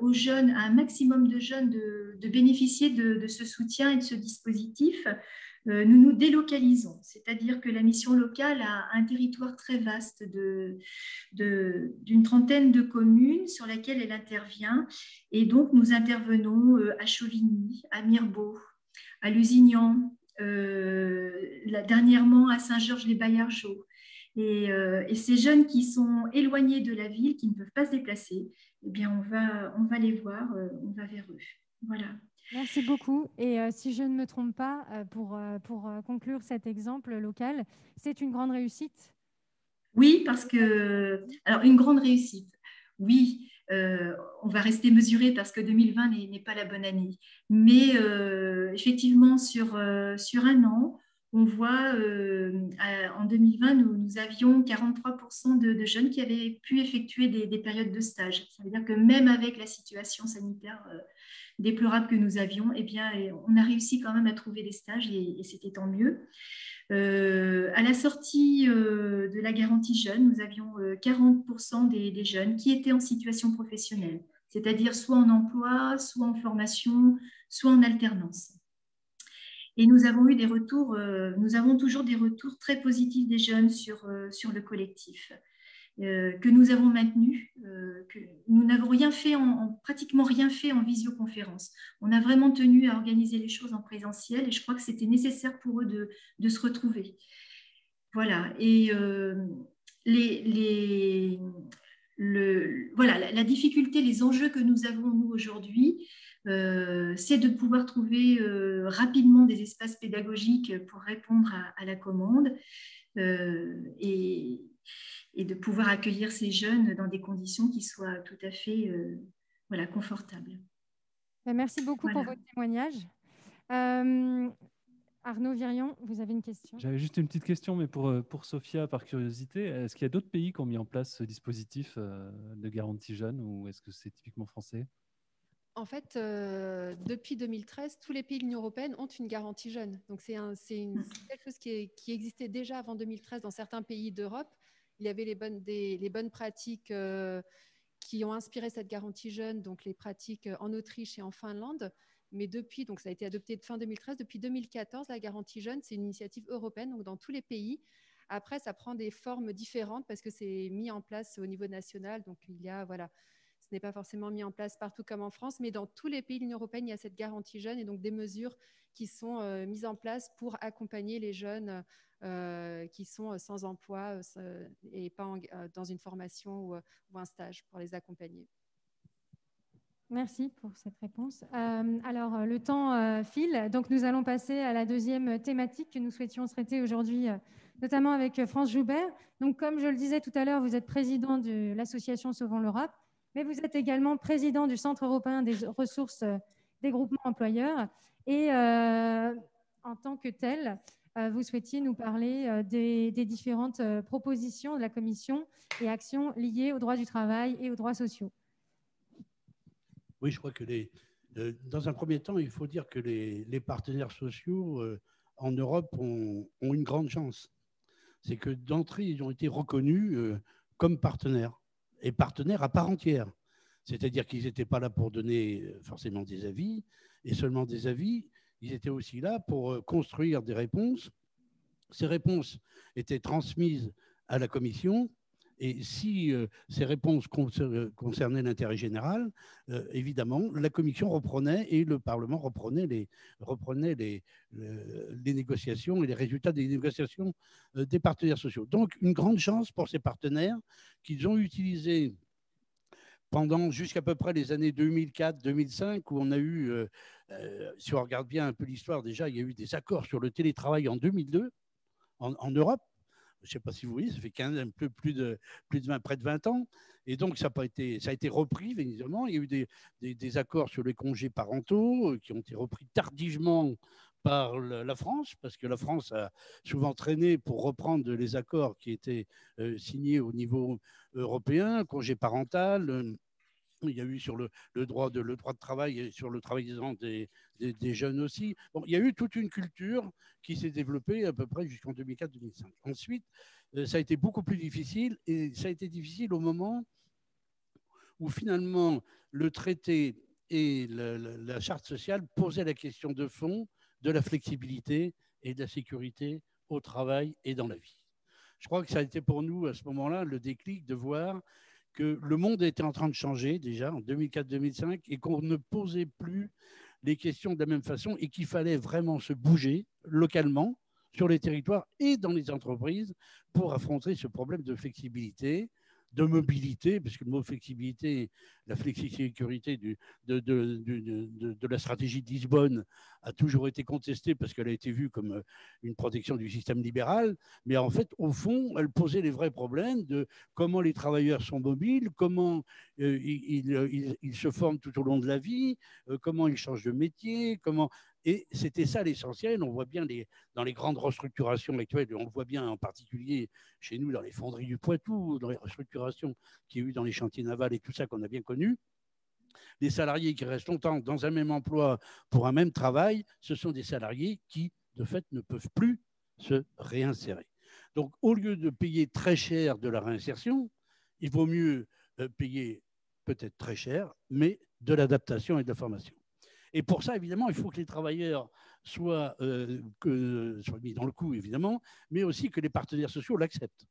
aux jeunes, à un maximum de jeunes de bénéficier de ce soutien et de ce dispositif, nous nous délocalisons, c'est-à-dire que la mission locale a un territoire très vaste d'une trentaine de communes sur laquelle elle intervient. Et donc, nous intervenons à Chauvigny, à Mirebeau, à Lusignan, dernièrement à Saint-Georges-les-Baillargeaux. Et ces jeunes qui sont éloignés de la ville, qui ne peuvent pas se déplacer, eh bien, on va les voir, on va vers eux. Voilà. Merci beaucoup. Et si je ne me trompe pas, pour conclure cet exemple local, c'est une grande réussite? Oui, parce que... Alors, une grande réussite, oui. On va rester mesuré parce que 2020 n'est pas la bonne année. Mais effectivement, sur un an, on voit en 2020, nous avions 43% de jeunes qui avaient pu effectuer des périodes de stage. Ça veut dire que même avec la situation sanitaire déplorable que nous avions, eh bien, on a réussi quand même à trouver des stages et c'était tant mieux. À la sortie de la garantie jeune, nous avions 40% des jeunes qui étaient en situation professionnelle, c'est-à-dire soit en emploi, soit en formation, soit en alternance. Et nous avons eu des retours, nous avons toujours des retours très positifs des jeunes sur le collectif. Que nous avons maintenu, que nous n'avons pratiquement rien fait en visioconférence. On a vraiment tenu à organiser les choses en présentiel et je crois que c'était nécessaire pour eux de se retrouver. Voilà. Et voilà, la difficulté, les enjeux que nous avons, nous, aujourd'hui, c'est de pouvoir trouver rapidement des espaces pédagogiques pour répondre à la commande et de pouvoir accueillir ces jeunes dans des conditions qui soient tout à fait voilà, confortables. Merci beaucoup pour votre témoignage. Arnaud Virion, vous avez une question? J'avais juste une petite question, mais pour Sophia, par curiosité, est-ce qu'il y a d'autres pays qui ont mis en place ce dispositif de garantie jeune ou est-ce que c'est typiquement français? En fait, depuis 2013, tous les pays de l'Union européenne ont une garantie jeune. Donc, c'est quelque chose qui existait déjà avant 2013 dans certains pays d'Europe. Il y avait les bonnes pratiques qui ont inspiré cette garantie jeune, donc les pratiques en Autriche et en Finlande. Mais depuis, donc ça a été adopté fin 2013, depuis 2014, la garantie jeune, c'est une initiative européenne, donc dans tous les pays. Après, ça prend des formes différentes parce que c'est mis en place au niveau national. Donc, il y a, voilà, ce n'est pas forcément mis en place partout comme en France, mais dans tous les pays de l'Union européenne, il y a cette garantie jeune et donc des mesures qui sont mises en place pour accompagner les jeunes qui sont sans emploi et pas dans une formation ou un stage pour les accompagner. Merci pour cette réponse. Alors, le temps file, donc nous allons passer à la deuxième thématique que nous souhaitions traiter aujourd'hui, notamment avec France Joubert. Donc, comme je le disais tout à l'heure, vous êtes président de l'association Sauvons l'Europe, mais vous êtes également président du Centre européen des ressources des groupements employeurs. Et en tant que tel, vous souhaitiez nous parler des différentes propositions de la Commission et actions liées aux droits du travail et aux droits sociaux. Oui, je crois que dans un premier temps, il faut dire que les partenaires sociaux en Europe ont une grande chance. C'est que d'entrée, ils ont été reconnus comme partenaires, et partenaires à part entière. C'est-à-dire qu'ils n'étaient pas là pour donner forcément des avis, et seulement des avis, ils étaient aussi là pour construire des réponses. Ces réponses étaient transmises à la Commission, Et si ces réponses concernaient l'intérêt général, évidemment, la Commission reprenait et le Parlement reprenait les négociations et les résultats des négociations des partenaires sociaux. Donc, une grande chance pour ces partenaires qu'ils ont utilisé pendant jusqu'à peu près les années 2004-2005, où on a eu, si on regarde bien un peu l'histoire, déjà, il y a eu des accords sur le télétravail en 2002 en Europe. Je ne sais pas si vous voyez, ça fait un peu plus de 20, près de 20 ans. Et donc, ça a été repris, évidemment. Il y a eu des accords sur les congés parentaux qui ont été repris tardivement par la France, parce que la France a souvent traîné pour reprendre les accords qui étaient signés au niveau européen, congé parental. Il y a eu sur le droit de travail et sur le travail des jeunes aussi. Bon, il y a eu toute une culture qui s'est développée à peu près jusqu'en 2004-2005. Ensuite, ça a été beaucoup plus difficile, et ça a été difficile au moment où finalement le traité et la charte sociale posaient la question de fond de la flexibilité et de la sécurité au travail et dans la vie. Je crois que ça a été pour nous à ce moment-là le déclic de voir que le monde était en train de changer déjà en 2004-2005 et qu'on ne posait plus les questions de la même façon et qu'il fallait vraiment se bouger localement sur les territoires et dans les entreprises pour affronter ce problème de flexibilité, de mobilité, parce que le mot flexibilité, la flexisécurité de la stratégie de Lisbonne a toujours été contestée parce qu'elle a été vue comme une protection du système libéral, mais en fait, au fond, elle posait les vrais problèmes de comment les travailleurs sont mobiles, comment ils se forment tout au long de la vie, comment ils changent de métier, comment... Et c'était ça l'essentiel. On voit bien dans les grandes restructurations actuelles, on le voit bien en particulier chez nous dans les fonderies du Poitou, dans les restructurations qu'il y a eu dans les chantiers navals et tout ça qu'on a bien connu. Les salariés qui restent longtemps dans un même emploi pour un même travail, ce sont des salariés qui, de fait, ne peuvent plus se réinsérer. Donc, au lieu de payer très cher de la réinsertion, il vaut mieux payer peut-être très cher, mais de l'adaptation et de la formation. Et pour ça, évidemment, il faut que les travailleurs soient mis dans le coup, évidemment, mais aussi que les partenaires sociaux l'acceptent.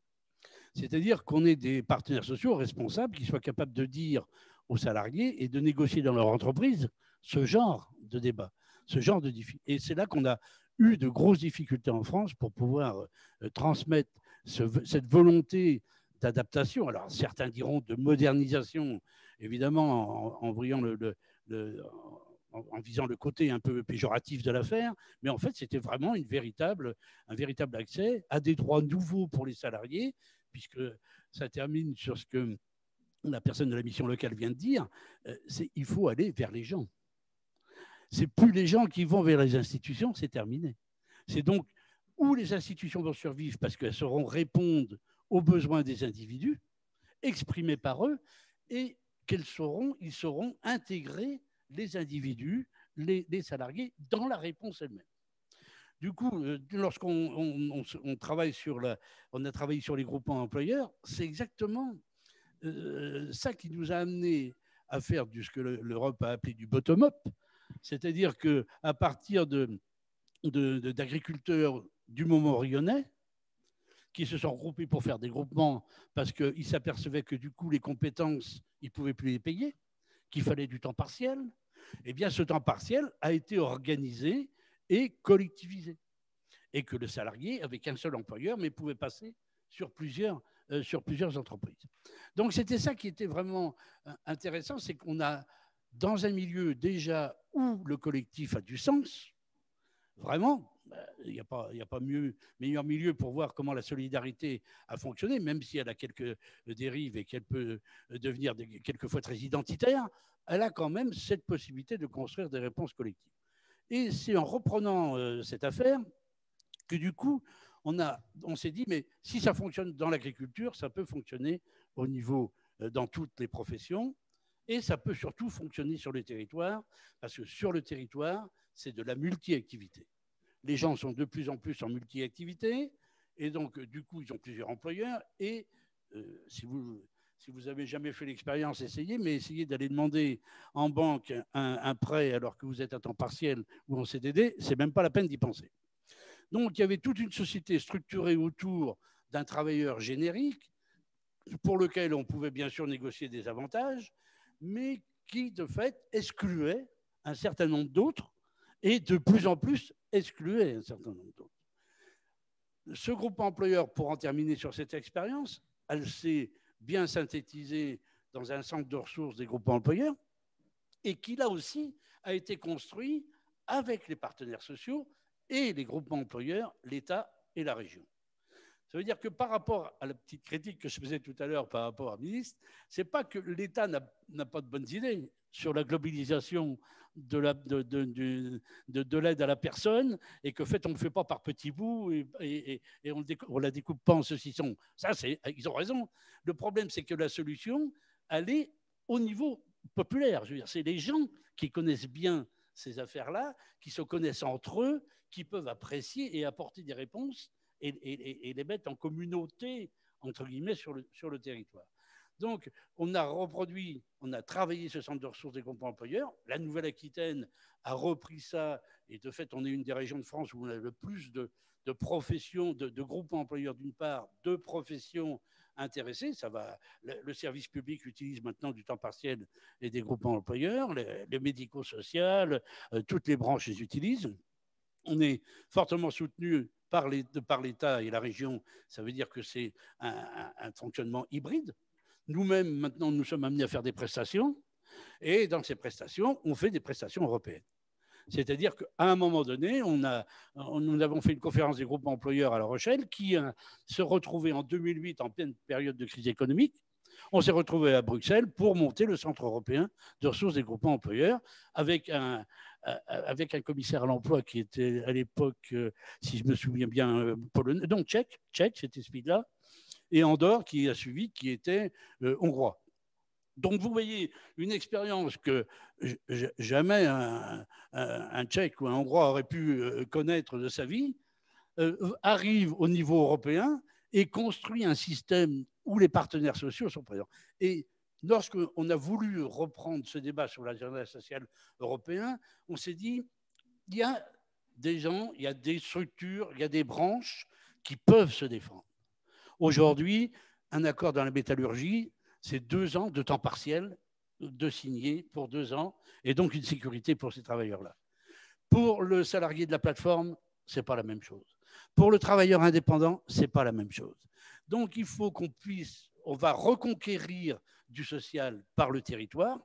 C'est-à-dire qu'on ait des partenaires sociaux responsables qui soient capables de dire aux salariés et de négocier dans leur entreprise ce genre de débat, ce genre de défi. Et c'est là qu'on a eu de grosses difficultés en France pour pouvoir transmettre cette volonté d'adaptation. Alors, certains diront de modernisation, évidemment, en voyant en visant le côté un peu péjoratif de l'affaire, mais en fait, c'était vraiment un véritable accès à des droits nouveaux pour les salariés, puisque ça termine sur ce que la personne de la mission locale vient de dire, c'est il faut aller vers les gens. C'est plus les gens qui vont vers les institutions, c'est terminé. C'est donc où les institutions vont survivre parce qu'elles sauront répondre aux besoins des individus, exprimés par eux, et ils sauront intégrer les individus, les salariés, dans la réponse elle-même. Du coup, lorsqu'on a travaillé sur les groupements employeurs, c'est exactement ça qui nous a amené à faire ce que l'Europe a appelé du bottom-up, c'est-à-dire qu'à partir d'agriculteurs du Montmorillonnais, qui se sont regroupés pour faire des groupements parce qu'ils s'apercevaient que du coup, les compétences, ils ne pouvaient plus les payer, qu'il fallait du temps partiel, eh bien, ce temps partiel a été organisé et collectivisé. Et que le salarié avait qu'un seul employeur, mais pouvait passer sur plusieurs entreprises. Donc, c'était ça qui était vraiment intéressant, c'est qu'on a, dans un milieu déjà où le collectif a du sens, vraiment, il n'y a pas meilleur milieu pour voir comment la solidarité a fonctionné, même si elle a quelques dérives et qu'elle peut devenir quelquefois très identitaire, elle a quand même cette possibilité de construire des réponses collectives. Et c'est en reprenant cette affaire que du coup, on s'est dit, mais si ça fonctionne dans l'agriculture, ça peut fonctionner au niveau, dans toutes les professions, et ça peut surtout fonctionner sur le territoire, parce que sur le territoire, c'est de la multi-activité. Les gens sont de plus en plus en multi-activité, et donc, du coup, ils ont plusieurs employeurs, et si vous n'avez jamais fait l'expérience, essayez, mais essayez d'aller demander en banque un prêt alors que vous êtes à temps partiel ou en CDD, c'est même pas la peine d'y penser. Donc, il y avait toute une société structurée autour d'un travailleur générique, pour lequel on pouvait bien sûr négocier des avantages, mais qui, de fait, excluait un certain nombre d'autres et de plus en plus excluait un certain nombre d'autres. Ce groupe employeur, pour en terminer sur cette expérience, elle s'est bien synthétisée dans un centre de ressources des groupes employeurs et qui, là aussi, a été construit avec les partenaires sociaux et les groupements employeurs, l'État et la région. Ça veut dire que par rapport à la petite critique que je faisais tout à l'heure par rapport à ministre, ce n'est pas que l'État n'a pas de bonnes idées sur la globalisation de l'aide à la personne et que fait on ne le fait pas par petits bouts et on ne la découpe pas en saucissons. Ça, ils ont raison. Le problème, c'est que la solution, elle est au niveau populaire. Je veux dire, c'est les gens qui connaissent bien ces affaires-là, qui se connaissent entre eux, qui peuvent apprécier et apporter des réponses et les mettre en communauté, entre guillemets, sur le territoire. Donc, on a travaillé ce centre de ressources des groupements employeurs. La Nouvelle-Aquitaine a repris ça. Et de fait, on est une des régions de France où on a le plus de professions, de groupements employeurs d'une part, de professions intéressées. Ça va, le service public utilise maintenant du temps partiel et des groupements employeurs. Les médico-sociales, toutes les branches les utilisent. On est fortement soutenu par l'État et la région. Ça veut dire que c'est un fonctionnement hybride. Nous-mêmes, maintenant, nous sommes amenés à faire des prestations. Et dans ces prestations, on fait des prestations européennes. C'est-à-dire qu'à un moment donné, nous avons fait une conférence des groupes employeurs à La Rochelle qui se retrouvait en 2008 en pleine période de crise économique. On s'est retrouvé à Bruxelles pour monter le Centre européen de ressources des groupements employeurs avec un commissaire à l'emploi qui était à l'époque, si je me souviens bien, polonais, donc tchèque, c'était celui-là, et Andorre qui a suivi, qui était hongrois. Donc vous voyez une expérience que jamais un Tchèque ou un Hongrois aurait pu connaître de sa vie, arrive au niveau européen et construit un système où les partenaires sociaux sont présents. Et lorsqu'on a voulu reprendre ce débat sur l'agenda social européen, on s'est dit, il y a des gens, il y a des structures, il y a des branches qui peuvent se défendre. Aujourd'hui, un accord dans la métallurgie, c'est 2 ans de temps partiel de signer pour 2 ans et donc une sécurité pour ces travailleurs-là. Pour le salarié de la plateforme, ce n'est pas la même chose. Pour le travailleur indépendant, ce n'est pas la même chose. Donc, il faut on va reconquérir du social par le territoire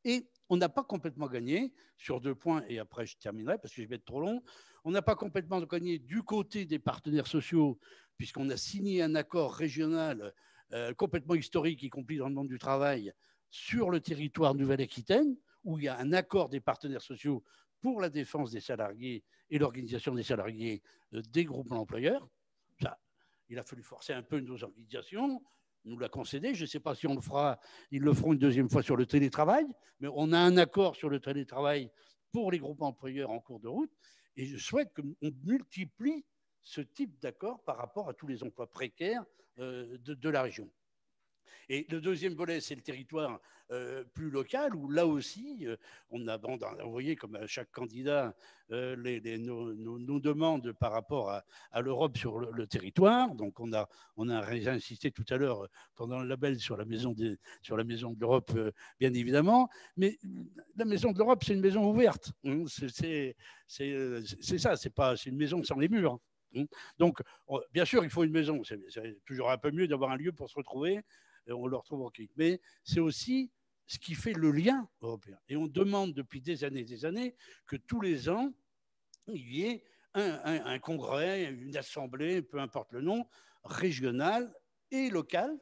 et on n'a pas complètement gagné sur 2 points et après je terminerai parce que je vais être trop long. On n'a pas complètement gagné du côté des partenaires sociaux puisqu'on a signé un accord régional complètement historique, y compris dans le monde du travail, sur le territoire Nouvelle-Aquitaine, où il y a un accord des partenaires sociaux pour la défense des salariés et l'organisation des salariés des groupements employeurs. Ça, il a fallu forcer un peu nos organisations, nous l'a concédé. Je ne sais pas si on le fera, ils le feront une deuxième fois sur le télétravail, mais on a un accord sur le télétravail pour les groupements employeurs en cours de route. Et je souhaite qu'on multiplie ce type d'accord par rapport à tous les emplois précaires de la région. Et le deuxième volet, c'est le territoire plus local, où là aussi, on a envoyé comme à chaque candidat nos demandes par rapport à l'Europe sur le territoire. Donc on a insisté tout à l'heure pendant le label sur la maison de l'Europe, bien évidemment. Mais la maison de l'Europe, c'est une maison ouverte. C'est ça, c'est une maison sans les murs. Donc, bien sûr, il faut une maison. C'est toujours un peu mieux d'avoir un lieu pour se retrouver. On le retrouve en clic. Mais c'est aussi ce qui fait le lien européen. Et on demande depuis des années que tous les ans, il y ait un congrès, une assemblée, peu importe le nom, régional et local,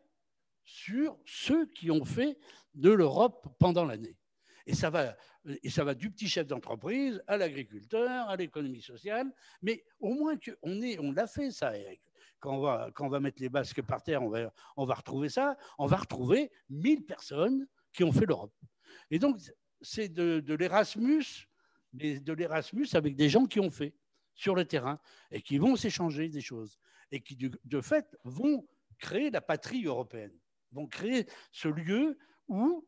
sur ceux qui ont fait de l'Europe pendant l'année. Et ça va du petit chef d'entreprise à l'agriculteur, à l'économie sociale, mais au moins on l'a fait ça. Quand on va mettre les basques par terre, on va retrouver ça. On va retrouver 1000 personnes qui ont fait l'Europe. Et donc, c'est de l'Erasmus, mais de l'Erasmus avec des gens qui ont fait sur le terrain et qui vont s'échanger des choses et qui, de fait, vont créer la patrie européenne, vont créer ce lieu où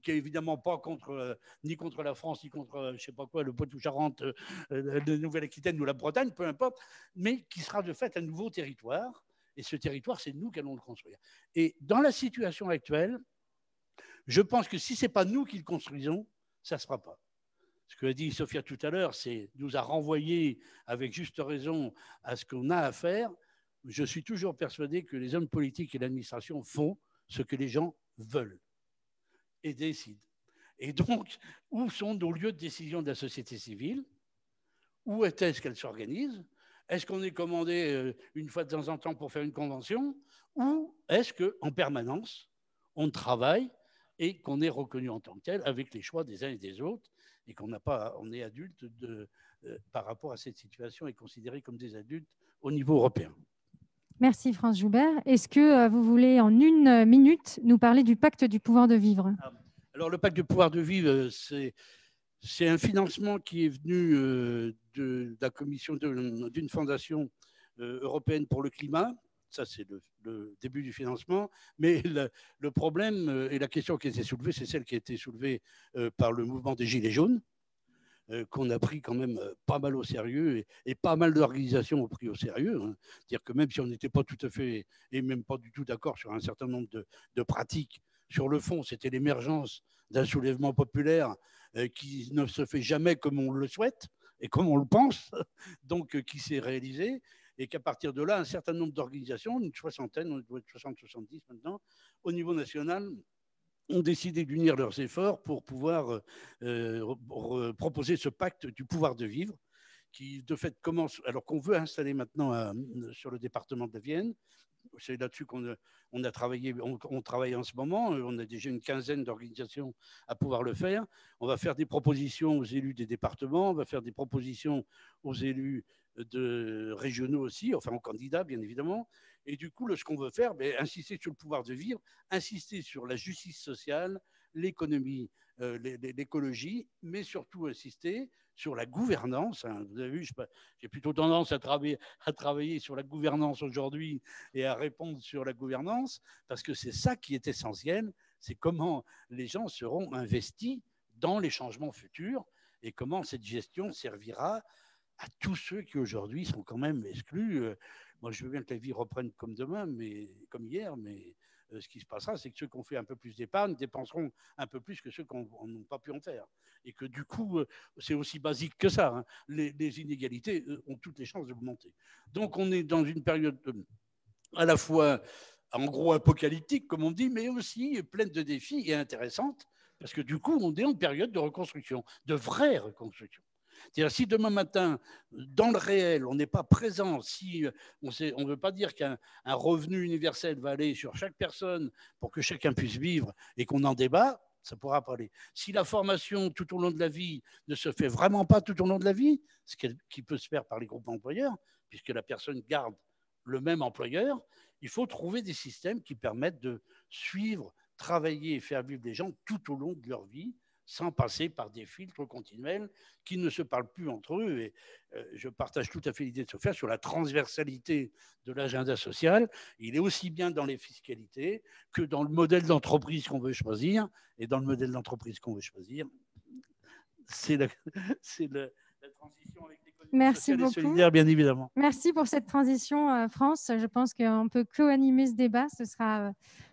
qui est évidemment pas ni contre la France, ni contre, je sais pas quoi, le Poitou-Charentes, la Nouvelle-Aquitaine ou la Bretagne, peu importe, mais qui sera de fait un nouveau territoire Et ce territoire, c'est nous qui allons le construire. Et dans la situation actuelle, je pense que si ce n'est pas nous qui le construisons, ça ne se fera pas. Ce que a dit Sophia tout à l'heure, c'est nous a renvoyé avec juste raison à ce qu'on a à faire. Je suis toujours persuadé que les hommes politiques et l'administration font ce que les gens veulent et décident. Et donc, où sont nos lieux de décision de la société civile? Où est-ce qu'elle s'organise? Est-ce qu'on est commandé une fois de temps en temps pour faire une convention? Ou est-ce qu'en permanence, on travaille et qu'on est reconnu en tant que tel avec les choix des uns et des autres et qu'on n'a pas, on est adulte par rapport à cette situation et considéré comme des adultes au niveau européen. Merci France Joubert. Est-ce que vous voulez en 1 minute nous parler du pacte du pouvoir de vivre? Alors le pacte du pouvoir de vivre, c'est un financement qui est venu de la commission d'une fondation européenne pour le climat. Ça, c'est le début du financement. Mais le problème et la question qui a été soulevée, c'est celle qui a été soulevée par le mouvement des Gilets jaunes, qu'on a pris quand même pas mal au sérieux et pas mal d'organisations ont pris au sérieux. Hein. C'est-à-dire que même si on n'était pas tout à fait et même pas du tout d'accord sur un certain nombre de pratiques, sur le fond, c'était l'émergence d'un soulèvement populaire qui ne se fait jamais comme on le souhaite et comme on le pense, donc qui s'est réalisé. Et qu'à partir de là, un certain nombre d'organisations, une soixantaine, on doit être 60-70 maintenant, au niveau national, ont décidé d'unir leurs efforts pour pouvoir proposer ce pacte du pouvoir de vivre, qui de fait commence, alors qu'on veut installer maintenant sur le département de la Vienne. C'est là-dessus qu'on a travaillé, on travaille en ce moment. On a déjà une quinzaine d'organisations à pouvoir le faire. On va faire des propositions aux élus des départements, on va faire des propositions aux élus régionaux aussi, enfin aux candidats bien évidemment. Et du coup, ce qu'on veut faire, insister sur le pouvoir de vivre, insister sur la justice sociale, l'économie, l'écologie, mais surtout insister sur la gouvernance. Hein. Vous avez vu, j'ai plutôt tendance à travailler sur la gouvernance aujourd'hui et à répondre sur la gouvernance, parce que c'est ça qui est essentiel, c'est comment les gens seront investis dans les changements futurs et comment cette gestion servira à tous ceux qui aujourd'hui sont quand même exclus. Moi, je veux bien que la vie reprenne comme demain, comme hier, mais ce qui se passera, c'est que ceux qui ont fait un peu plus d'épargne dépenseront un peu plus que ceux qui n'ont pas pu en faire. Et que du coup, c'est aussi basique que ça. Hein. Les inégalités ont toutes les chances d'augmenter. Donc, on est dans une période à la fois, en gros, apocalyptique, comme on dit, mais aussi pleine de défis et intéressante, parce que du coup, on est en période de reconstruction, de vraie reconstruction. C'est-à-dire, si demain matin, dans le réel, on n'est pas présent, si on ne veut pas dire qu'un revenu universel va aller sur chaque personne pour que chacun puisse vivre et qu'on en débat, ça pourra pas aller. Si la formation tout au long de la vie ne se fait vraiment pas tout au long de la vie, ce qui peut se faire par les groupes employeurs, puisque la personne garde le même employeur, il faut trouver des systèmes qui permettent de suivre, travailler et faire vivre les gens tout au long de leur vie, sans passer par des filtres continuels qui ne se parlent plus entre eux. Et je partage tout à fait l'idée de se faire sur la transversalité de l'agenda social. Il est aussi bien dans les fiscalités que dans le modèle d'entreprise qu'on veut choisir. Et dans le modèle d'entreprise qu'on veut choisir, c'est la transition avec l'économie sociale et solidaire, bien évidemment. Merci pour cette transition, France. Je pense qu'on peut co-animer ce débat. Ce sera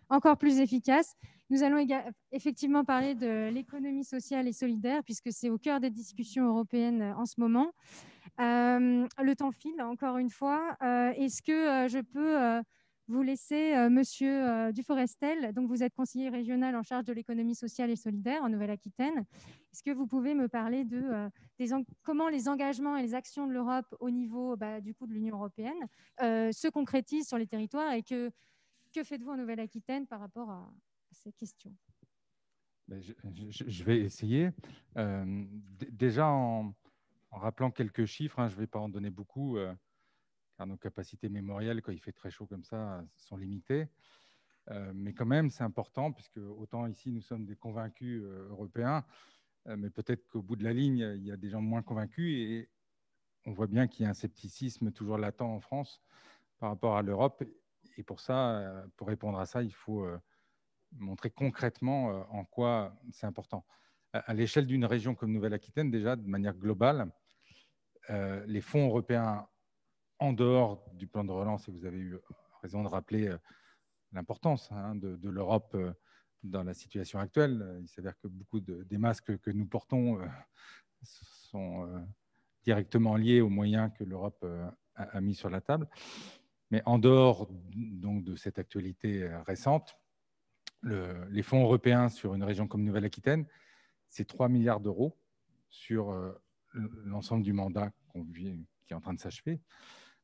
encore plus efficace. Nous allons effectivement parler de l'économie sociale et solidaire, puisque c'est au cœur des discussions européennes en ce moment. Le temps file, encore une fois. Est-ce que je peux vous laisser, Monsieur Duforestel, donc vous êtes conseiller régional en charge de l'économie sociale et solidaire en Nouvelle-Aquitaine. Est-ce que vous pouvez me parler de comment les engagements et les actions de l'Europe au niveau du coup de l'Union européenne se concrétisent sur les territoires et que faites-vous en Nouvelle-Aquitaine par rapport à ces questions? Je vais essayer. Déjà, en rappelant quelques chiffres, hein, je ne vais pas en donner beaucoup, car nos capacités mémorielles, quand il fait très chaud comme ça, sont limitées. Mais quand même, c'est important, puisque autant ici, nous sommes des convaincus européens, mais peut-être qu'au bout de la ligne, il y a des gens moins convaincus. Et on voit bien qu'il y a un scepticisme toujours latent en France par rapport à l'Europe. Et pour ça, pour répondre à ça, il faut montrer concrètement en quoi c'est important. À l'échelle d'une région comme Nouvelle-Aquitaine, déjà, de manière globale, les fonds européens en dehors du plan de relance, et vous avez eu raison de rappeler l'importance de l'Europe dans la situation actuelle. Il s'avère que beaucoup des masques que nous portons sont directement liés aux moyens que l'Europe a mis sur la table. Mais en dehors donc, de cette actualité récente, les fonds européens sur une région comme Nouvelle-Aquitaine, c'est 3 milliards d'euros sur l'ensemble du mandat qui est en train de s'achever.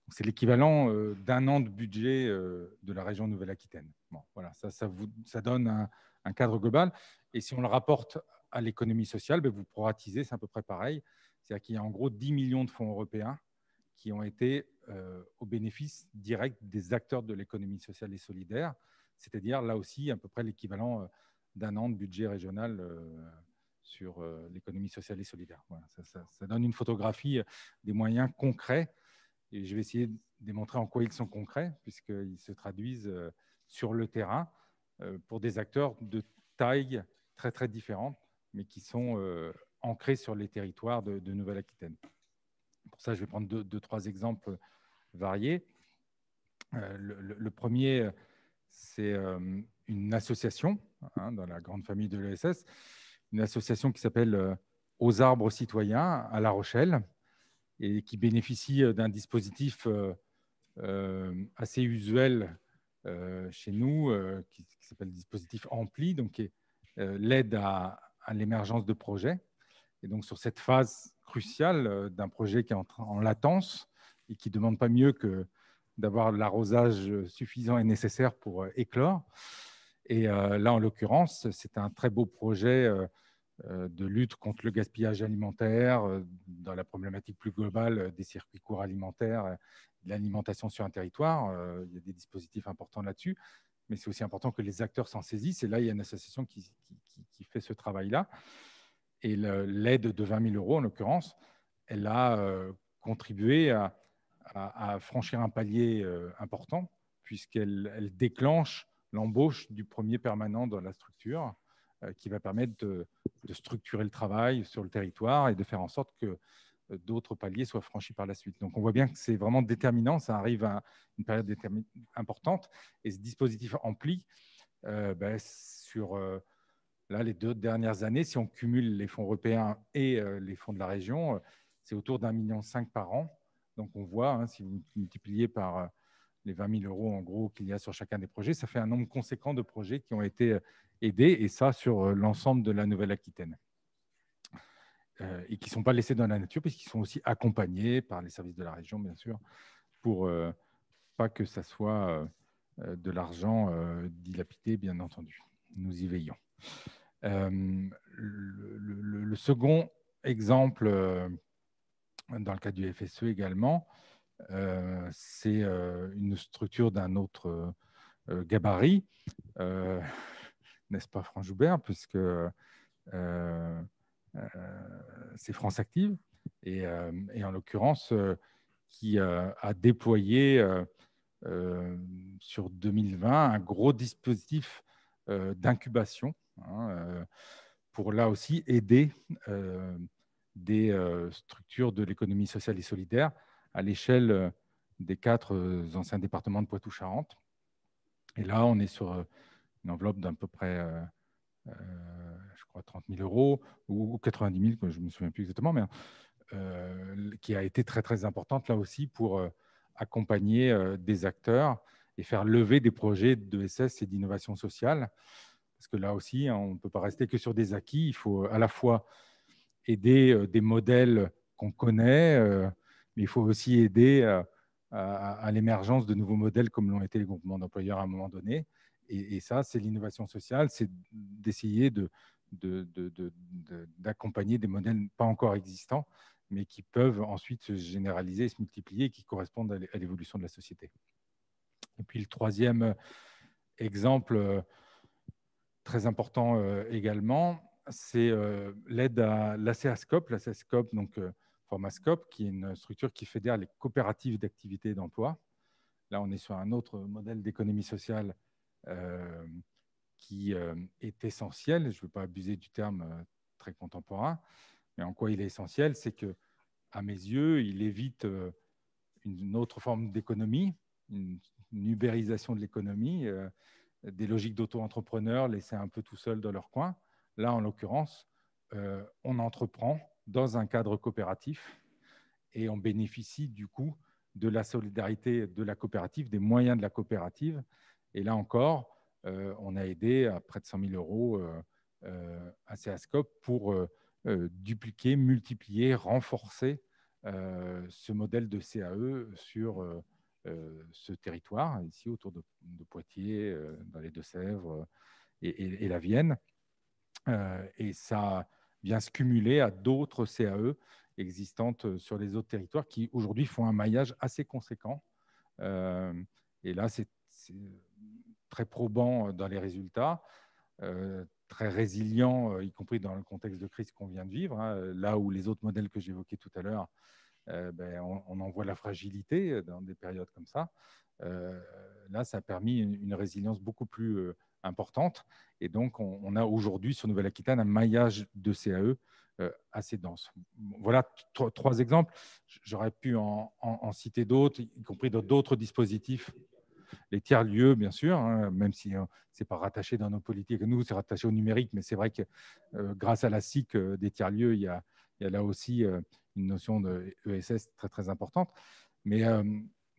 C'est l'équivalent d'un an de budget de la région Nouvelle-Aquitaine. Bon, voilà, ça donne un cadre global. Et si on le rapporte à l'économie sociale, vous proratisez, c'est à peu près pareil. C'est-à-dire qu'il y a en gros 10 millions de fonds européens qui ont été au bénéfice direct des acteurs de l'économie sociale et solidaire, c'est-à-dire là aussi à peu près l'équivalent d'un an de budget régional sur l'économie sociale et solidaire. Voilà, ça donne une photographie des moyens concrets. Et je vais essayer de démontrer en quoi ils sont concrets, puisqu'ils se traduisent sur le terrain pour des acteurs de taille très, très différente, mais qui sont ancrés sur les territoires de Nouvelle-Aquitaine. Pour ça, je vais prendre deux, trois exemples variés. Le premier, c'est une association dans la grande famille de l'ESS, une association qui s'appelle Aux Arbres Citoyens à La Rochelle, et qui bénéficie d'un dispositif assez usuel chez nous, qui s'appelle le dispositif Ampli, donc qui est l'aide à l'émergence de projets. Et donc, sur cette phase cruciale d'un projet qui est en latence et qui ne demande pas mieux que d'avoir l'arrosage suffisant et nécessaire pour éclore. Et là, en l'occurrence, c'est un très beau projet de lutte contre le gaspillage alimentaire, dans la problématique plus globale des circuits courts alimentaires, de l'alimentation sur un territoire. Il y a des dispositifs importants là-dessus, mais c'est aussi important que les acteurs s'en saisissent. Et là, il y a une association qui fait ce travail-là. Et l'aide de 20 000 euros, en l'occurrence, elle a contribué à franchir un palier important, puisqu'elle déclenche l'embauche du premier permanent dans la structure, qui va permettre de structurer le travail sur le territoire et de faire en sorte que d'autres paliers soient franchis par la suite. Donc, on voit bien que c'est vraiment déterminant. Ça arrive à une période importante. Et ce dispositif Ampli, sur là, les 2 dernières années, si on cumule les fonds européens et les fonds de la région, c'est autour d'1,5 million par an. Donc, on voit, si vous multipliez par les 20 000 euros en gros qu'il y a sur chacun des projets, ça fait un nombre conséquent de projets qui ont été aidés, et ça sur l'ensemble de la Nouvelle-Aquitaine. Et qui ne sont pas laissés dans la nature, puisqu'ils sont aussi accompagnés par les services de la région, bien sûr, pour pas que ça soit de l'argent dilapidé, bien entendu. Nous y veillons. Le second exemple, dans le cas du FSE également, c'est une structure d'un autre gabarit, n'est-ce pas, Franck Joubert, puisque c'est France Active, et en l'occurrence, qui a déployé sur 2020 un gros dispositif d'incubation pour là aussi aider des structures de l'économie sociale et solidaire à l'échelle des 4 anciens départements de Poitou-Charentes. Et là, on est sur une enveloppe d'à peu près, je crois, 30 000 euros ou 90 000, je ne me souviens plus exactement, mais qui a été très, très importante là aussi pour accompagner des acteurs et faire lever des projets d'ESS et d'innovation sociale. Parce que là aussi, on ne peut pas rester que sur des acquis. Il faut à la fois aider des modèles qu'on connaît, mais il faut aussi aider à l'émergence de nouveaux modèles comme l'ont été les groupements d'employeurs à un moment donné. Et ça, c'est l'innovation sociale, c'est d'essayer d'accompagner des modèles pas encore existants, mais qui peuvent ensuite se généraliser et se multiplier et qui correspondent à l'évolution de la société. Et puis le troisième exemple très important également, c'est l'aide à l'ACEASCOP, donc Formascope, qui est une structure qui fédère les coopératives d'activité et d'emploi. Là, on est sur un autre modèle d'économie sociale qui est essentiel. Je ne veux pas abuser du terme très contemporain, mais en quoi il est essentiel, c'est que, à mes yeux, il évite une autre forme d'économie, une ubérisation de l'économie, des logiques d'auto-entrepreneurs laissés un peu tout seuls dans leur coin. Là, en l'occurrence, on entreprend dans un cadre coopératif et on bénéficie du coup de la solidarité de la coopérative, des moyens de la coopérative. Et là encore, on a aidé à près de 100 000 euros à CEASCOP pour dupliquer, multiplier, renforcer ce modèle de CAE sur ce territoire, ici autour de Poitiers, dans les Deux-Sèvres et la Vienne. Et ça vient se cumuler à d'autres CAE existantes sur les autres territoires qui aujourd'hui font un maillage assez conséquent. Et là, c'est très probant dans les résultats, très résilient, y compris dans le contexte de crise qu'on vient de vivre, hein, là où les autres modèles que j'évoquais tout à l'heure, on en voit la fragilité dans des périodes comme ça. Là, ça a permis une résilience beaucoup plus importante. Et donc, on a aujourd'hui sur Nouvelle-Aquitaine un maillage de CAE assez dense. Voilà trois exemples. J'aurais pu en citer d'autres, y compris dans d'autres dispositifs. Les tiers-lieux, bien sûr, hein, même si ce n'est pas rattaché dans nos politiques. Nous, c'est rattaché au numérique, mais c'est vrai que grâce à la SIC des tiers-lieux, il y a là aussi une notion de ESS très, très importante. Mais là,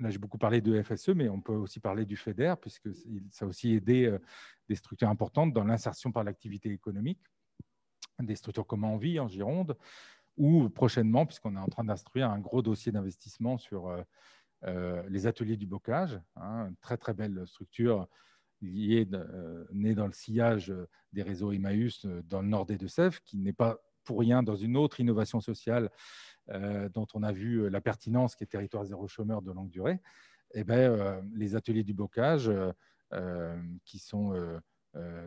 j'ai beaucoup parlé de FSE, mais on peut aussi parler du FEDER, puisque ça a aussi aidé des structures importantes dans l'insertion par l'activité économique, des structures comme Envie en Gironde, ou prochainement, puisqu'on est en train d'instruire un gros dossier d'investissement sur les ateliers du bocage, hein, une très très belle structure née dans le sillage des réseaux Emmaüs dans le nord des Deux-Sèvres, qui n'est pas pour rien dans une autre innovation sociale dont on a vu la pertinence, qui est territoire zéro chômeur de longue durée. Et les ateliers du bocage, qui sont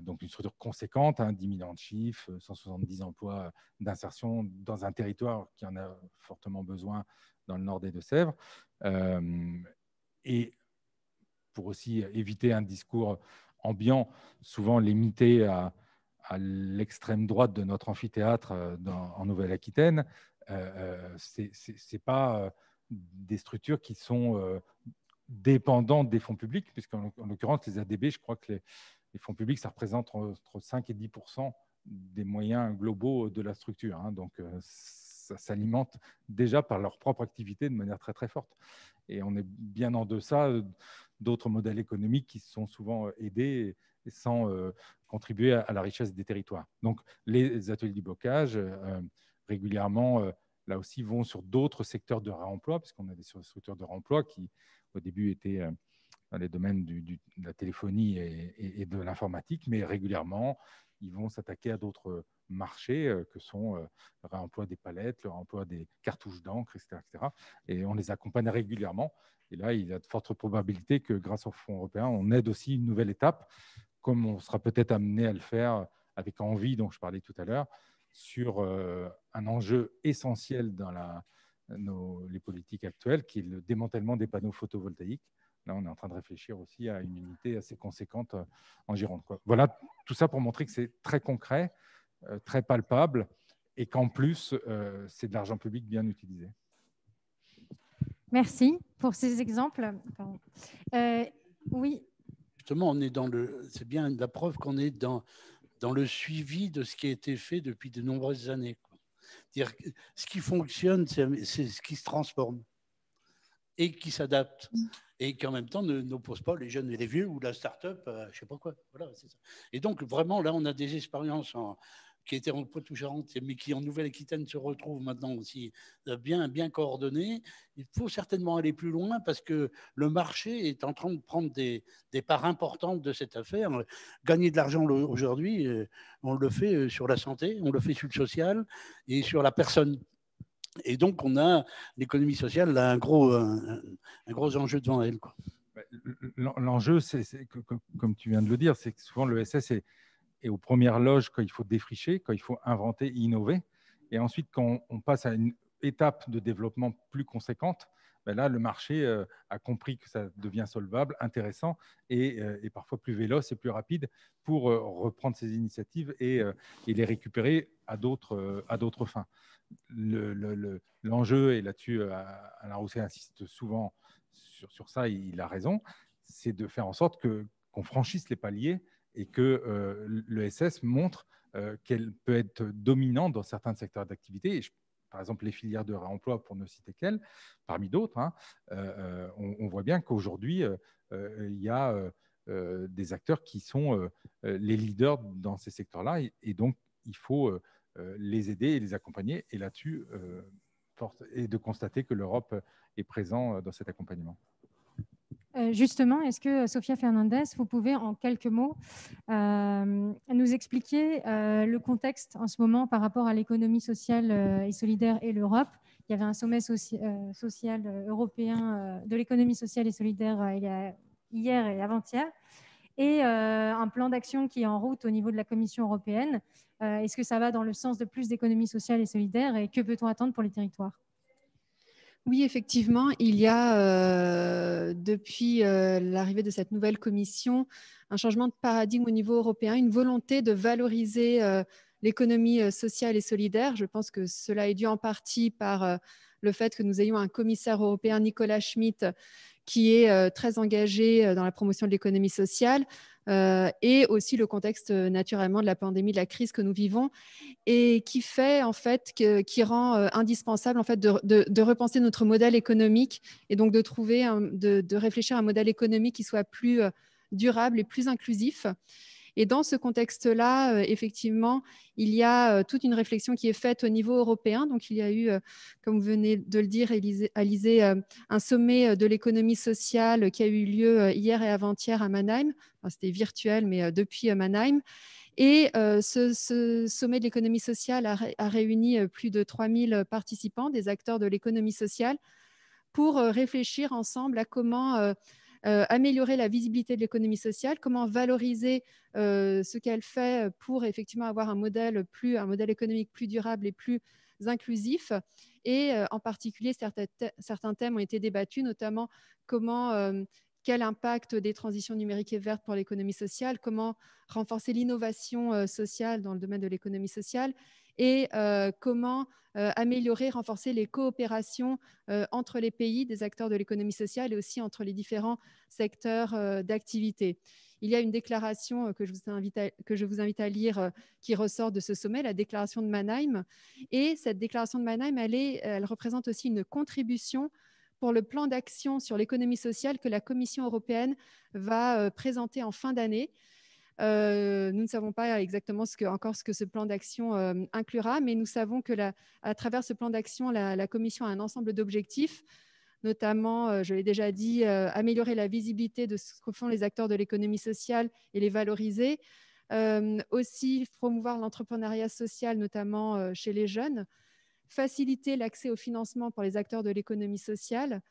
donc une structure conséquente, hein, 10 millions de chiffres, 170 emplois d'insertion dans un territoire qui en a fortement besoin dans le nord des Deux-Sèvres. Et pour aussi éviter un discours ambiant, souvent limité à l'extrême droite de notre amphithéâtre en Nouvelle-Aquitaine, ce n'est pas des structures qui sont dépendantes des fonds publics, puisqu'en l'occurrence, les ADB, je crois que les fonds publics, ça représente entre 5 et 10% des moyens globaux de la structure. Hein, donc, ça s'alimente déjà par leur propre activité de manière très, très forte. Et on est bien en deçà d'autres modèles économiques qui sont souvent aidés sans contribuer à la richesse des territoires. Donc, les ateliers du bocage, régulièrement, là aussi, vont sur d'autres secteurs de réemploi, puisqu'on a des structures de réemploi qui, au début, étaient dans les domaines de la téléphonie et de l'informatique, mais régulièrement, ils vont s'attaquer à d'autres marchés que sont le réemploi des palettes, le réemploi des cartouches d'encre, etc., etc. Et on les accompagne régulièrement. Et là, il y a de fortes probabilités que grâce aux fonds européens, on aide aussi une nouvelle étape, comme on sera peut-être amené à le faire avec Envie, dont je parlais tout à l'heure, sur un enjeu essentiel dans les politiques actuelles, qui est le démantèlement des panneaux photovoltaïques. Là, on est en train de réfléchir aussi à une unité assez conséquente en Gironde, quoi. Voilà, tout ça pour montrer que c'est très concret, très palpable, et qu'en plus, c'est de l'argent public bien utilisé. Merci pour ces exemples. Oui. Justement, on est c'est bien la preuve qu'on est dans le suivi de ce qui a été fait depuis de nombreuses années, quoi. C'est-à-dire que ce qui fonctionne, c'est ce qui se transforme et qui s'adapte, et qui en même temps n'oppose pas les jeunes et les vieux ou la start-up, je ne sais pas quoi. Voilà, c'est ça. Et donc, vraiment, là, on a des expériences qui étaient en Poitou-Charentes, mais qui en Nouvelle-Aquitaine se retrouvent maintenant aussi bien coordonnées. Il faut certainement aller plus loin parce que le marché est en train de prendre des parts importantes de cette affaire. Gagner de l'argent aujourd'hui, on le fait sur la santé, on le fait sur le social et sur la personne. Et donc, on a l'économie sociale a un gros enjeu devant elle, quoi. L'enjeu, c'est comme tu viens de le dire, c'est que souvent l'ESS est aux premières loges quand il faut défricher, quand il faut inventer, innover. Et ensuite, quand on passe à une étape de développement plus conséquente, là, le marché a compris que ça devient solvable, intéressant et parfois plus véloce et plus rapide pour reprendre ces initiatives et les récupérer à d'autres fins. L'enjeu, et là-dessus, Alain Rousset insiste souvent sur ça, il a raison, c'est de faire en sorte qu'on franchisse les paliers et que l'ESS montre qu'elle peut être dominante dans certains secteurs d'activité. Et par exemple, les filières de réemploi, pour ne citer qu'elles, parmi d'autres, hein, on voit bien qu'aujourd'hui, il y a des acteurs qui sont les leaders dans ces secteurs-là. Et donc, il faut les aider et les accompagner. Et là-dessus, et de constater que l'Europe est présente dans cet accompagnement. Justement, est-ce que, Sofia Fernandez, vous pouvez en quelques mots nous expliquer le contexte en ce moment par rapport à l'économie sociale et solidaire et l'Europe? Il y avait un sommet social européen de l'économie sociale et solidaire hier et avant-hier, et un plan d'action qui est en route au niveau de la Commission européenne. Est-ce que ça va dans le sens de plus d'économie sociale et solidaire, et que peut-on attendre pour les territoires? Oui, effectivement, il y a depuis l'arrivée de cette nouvelle commission un changement de paradigme au niveau européen, une volonté de valoriser l'économie sociale et solidaire. Je pense que cela est dû en partie par le fait que nous ayons un commissaire européen, Nicolas Schmit, qui est très engagé dans la promotion de l'économie sociale, et aussi le contexte naturellement de la pandémie, de la crise que nous vivons, et qui fait en fait qui rend indispensable en fait de repenser notre modèle économique, et donc de trouver de réfléchir à un modèle économique qui soit plus durable et plus inclusif. Et dans ce contexte-là, effectivement, il y a toute une réflexion qui est faite au niveau européen. Donc, il y a eu, comme vous venez de le dire, Alizé, un sommet de l'économie sociale qui a eu lieu hier et avant-hier à Mannheim. Enfin, c'était virtuel, mais depuis Mannheim. Et ce sommet de l'économie sociale a réuni plus de 3000 participants, des acteurs de l'économie sociale, pour réfléchir ensemble à comment améliorer la visibilité de l'économie sociale, comment valoriser ce qu'elle fait pour effectivement avoir un modèle économique plus durable et plus inclusif. Et en particulier, certains thèmes ont été débattus, notamment quel impact des transitions numériques et vertes pour l'économie sociale, comment renforcer l'innovation sociale dans le domaine de l'économie sociale, et comment améliorer, renforcer les coopérations entre les pays des acteurs de l'économie sociale et aussi entre les différents secteurs d'activité. Il y a une déclaration que je vous invite à lire qui ressort de ce sommet, la déclaration de Mannheim. Et cette déclaration de Mannheim, elle représente aussi une contribution pour le plan d'action sur l'économie sociale que la Commission européenne va présenter en fin d'année. Nous ne savons pas exactement ce que ce plan d'action inclura, mais nous savons que à travers ce plan d'action, la Commission a un ensemble d'objectifs, notamment, je l'ai déjà dit, améliorer la visibilité de ce que font les acteurs de l'économie sociale et les valoriser. Aussi promouvoir l'entrepreneuriat social, notamment chez les jeunes. Faciliter l'accès au financement pour les acteurs de l'économie sociale.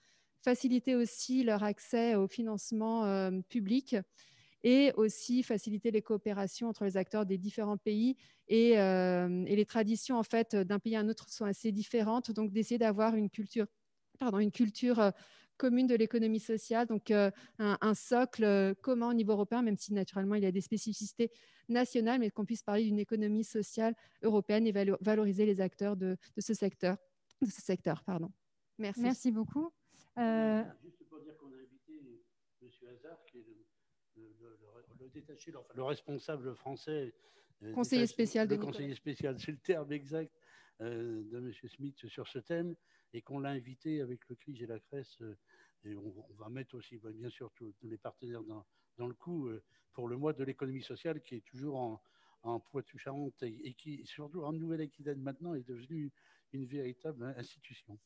Faciliter aussi leur accès au financement public. Et aussi faciliter les coopérations entre les acteurs des différents pays. Et les traditions en fait, d'un pays à un autre sont assez différentes. Donc, d'essayer d'avoir une culture commune de l'économie sociale, donc un socle commun au niveau européen, même si naturellement il y a des spécificités nationales, mais qu'on puisse parler d'une économie sociale européenne et valoriser les acteurs de ce secteur. Merci. Merci beaucoup. Juste pour dire qu'on a invité M. Hazard, qui est le détaché, enfin, le responsable français, conseiller spécial le conseiller spécial, c'est le terme exact, de M. Smith sur ce thème, et qu'on l'a invité avec le CRIJ et la CRES, et on va mettre aussi, bien sûr, tous les partenaires dans le coup pour le mois de l'économie sociale, qui est toujours en Poitou-Charentes et qui, surtout en Nouvelle-Aquitaine maintenant, est devenu une véritable institution.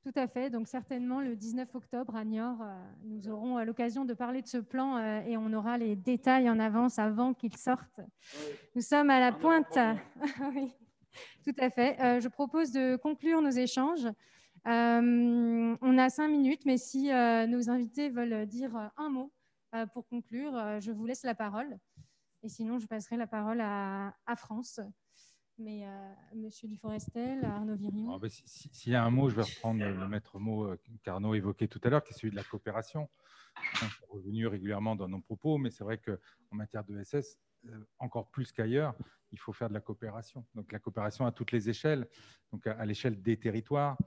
Tout à fait. Donc, certainement, le 19 octobre à Niort, nous aurons l'occasion de parler de ce plan et on aura les détails en avance avant qu'il sorte. Oui. Nous sommes à la pointe. Oui, tout à fait. Je propose de conclure nos échanges. On a 5 minutes, mais si nos invités veulent dire un mot pour conclure, je vous laisse la parole. Et sinon, je passerai la parole à France. Mais Monsieur Duforestel, Arnaud Virion. S'il y a un mot, je vais reprendre le maître mot qu'Arnaud évoquait tout à l'heure, qui est celui de la coopération. C'est revenu régulièrement dans nos propos, mais c'est vrai qu'en matière de SS, encore plus qu'ailleurs, il faut faire de la coopération. Donc la coopération à toutes les échelles, donc à l'échelle des territoires,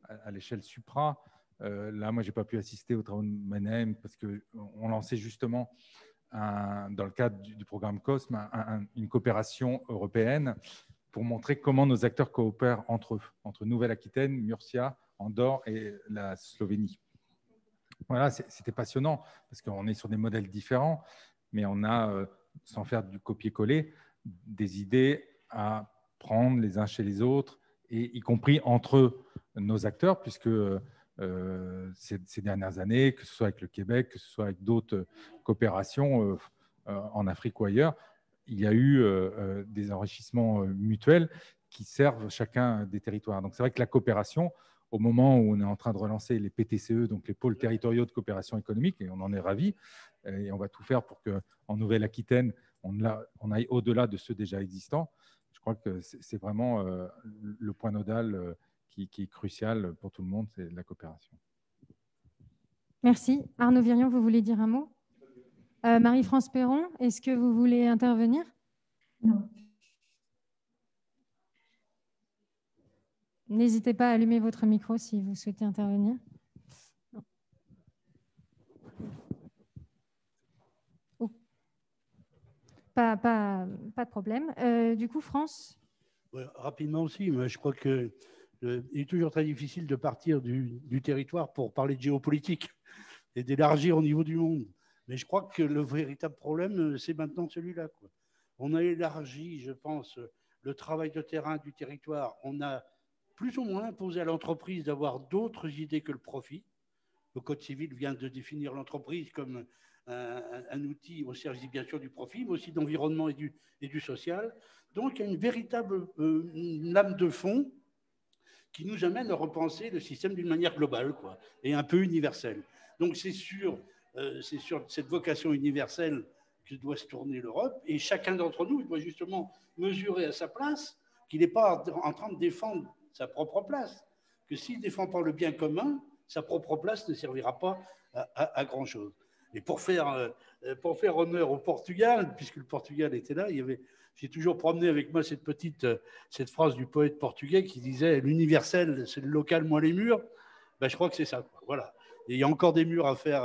à l'échelle supra, Là, moi, je n'ai pas pu assister aux travaux de Manem parce qu'on lançait justement, dans le cadre du programme COSME, une coopération européenne pour montrer comment nos acteurs coopèrent entre eux, entre Nouvelle-Aquitaine, Murcia, Andorre et la Slovénie. Voilà, c'était passionnant parce qu'on est sur des modèles différents, mais on a, sans faire du copier-coller, des idées à prendre les uns chez les autres, et y compris entre nos acteurs, puisque ces dernières années, que ce soit avec le Québec, que ce soit avec d'autres coopérations en Afrique ou ailleurs, il y a eu des enrichissements mutuels qui servent chacun des territoires. Donc c'est vrai que la coopération, au moment où on est en train de relancer les PTCE, donc les pôles territoriaux de coopération économique, et on en est ravis, et on va tout faire pour qu'en Nouvelle-Aquitaine, on aille au-delà de ceux déjà existants. Je crois que c'est vraiment le point nodal qui est crucial pour tout le monde, c'est la coopération. Merci. Arnaud Virion, vous voulez dire un mot? Marie-France Perron, est-ce que vous voulez intervenir? Non. N'hésitez pas à allumer votre micro si vous souhaitez intervenir. Oh. Pas de problème. Du coup, France? Ouais, rapidement aussi, mais je crois qu'il est toujours très difficile de partir du territoire pour parler de géopolitique et d'élargir au niveau du monde. Mais je crois que le véritable problème, c'est maintenant celui-là, quoi. On a élargi, je pense, le travail de terrain du territoire. On a plus ou moins imposé à l'entreprise d'avoir d'autres idées que le profit. Le Code civil vient de définir l'entreprise comme un outil au service, bien sûr, du profit, mais aussi de l'environnement et du social. Donc, il y a une véritable lame de fond qui nous amène à repenser le système d'une manière globale, quoi, et un peu universelle. Donc, c'est sur cette vocation universelle que doit se tourner l'Europe, et chacun d'entre nous doit justement mesurer à sa place qu'il n'est pas en train de défendre sa propre place, que s'il ne défend pas le bien commun, sa propre place ne servira pas à grand-chose. Et pour faire honneur au Portugal, puisque le Portugal était là, j'ai toujours promené avec moi cette phrase du poète portugais qui disait « L'universel, c'est le local moins les murs ». Ben, je crois que c'est ça, quoi. Voilà. Et il y a encore des murs à faire,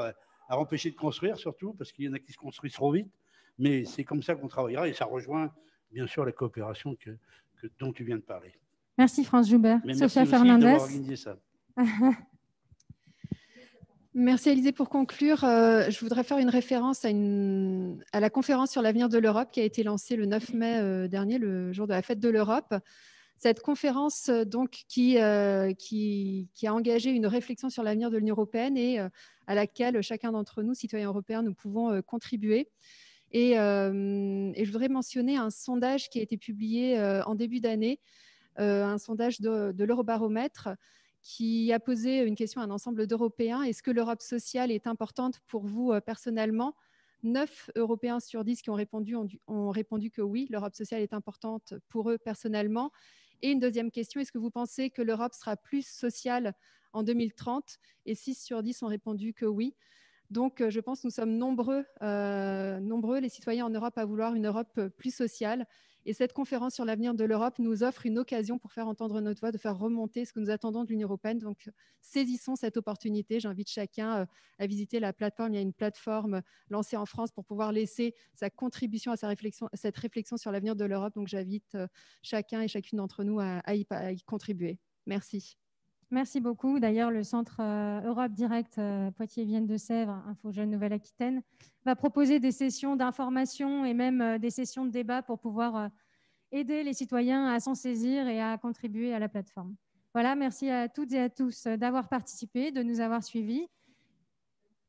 à empêcher de construire, surtout, parce qu'il y en a qui se construisent trop vite. Mais c'est comme ça qu'on travaillera, et ça rejoint, bien sûr, la coopération dont tu viens de parler. Merci, France Joubert. Mais Sophia merci aussi Fernandez. d'avoir organisé ça. Merci Alizée. Pour conclure, je voudrais faire une référence à la conférence sur l'avenir de l'Europe qui a été lancée le 9 mai dernier, le jour de la fête de l'Europe. Cette conférence donc, qui a engagé une réflexion sur l'avenir de l'Union européenne et à laquelle chacun d'entre nous, citoyens européens, nous pouvons contribuer. Et je voudrais mentionner un sondage qui a été publié en début d'année, un sondage de l'Eurobaromètre qui a posé une question à un ensemble d'Européens. Est-ce que l'Europe sociale est importante pour vous personnellement? 9 Européens sur 10 qui ont répondu que oui, l'Europe sociale est importante pour eux personnellement. Et une deuxième question, est-ce que vous pensez que l'Europe sera plus sociale en 2030? Et 6 sur 10 ont répondu que oui. Donc, je pense que nous sommes nombreux, les citoyens en Europe, à vouloir une Europe plus sociale. Et cette conférence sur l'avenir de l'Europe nous offre une occasion pour faire entendre notre voix, de faire remonter ce que nous attendons de l'Union européenne. Donc, saisissons cette opportunité. J'invite chacun à visiter la plateforme. Il y a une plateforme lancée en France pour pouvoir laisser sa contribution à cette réflexion sur l'avenir de l'Europe. Donc, j'invite chacun et chacune d'entre nous à y contribuer. Merci. Merci beaucoup. D'ailleurs, le Centre Europe Direct Poitiers-Vienne-de-Sèvres, Info Jeunes Nouvelle-Aquitaine, va proposer des sessions d'information et même des sessions de débat pour pouvoir aider les citoyens à s'en saisir et à contribuer à la plateforme. Voilà, merci à toutes et à tous d'avoir participé, de nous avoir suivis.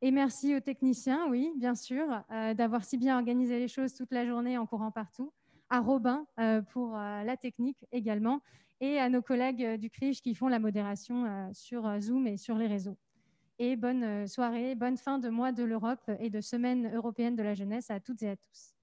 Et merci aux techniciens, oui, bien sûr, d'avoir si bien organisé les choses toute la journée en courant partout. À Robin pour la technique également. Et à nos collègues du CRIJ qui font la modération sur Zoom et sur les réseaux. Et bonne soirée, bonne fin de mois de l'Europe et de semaine européenne de la jeunesse à toutes et à tous.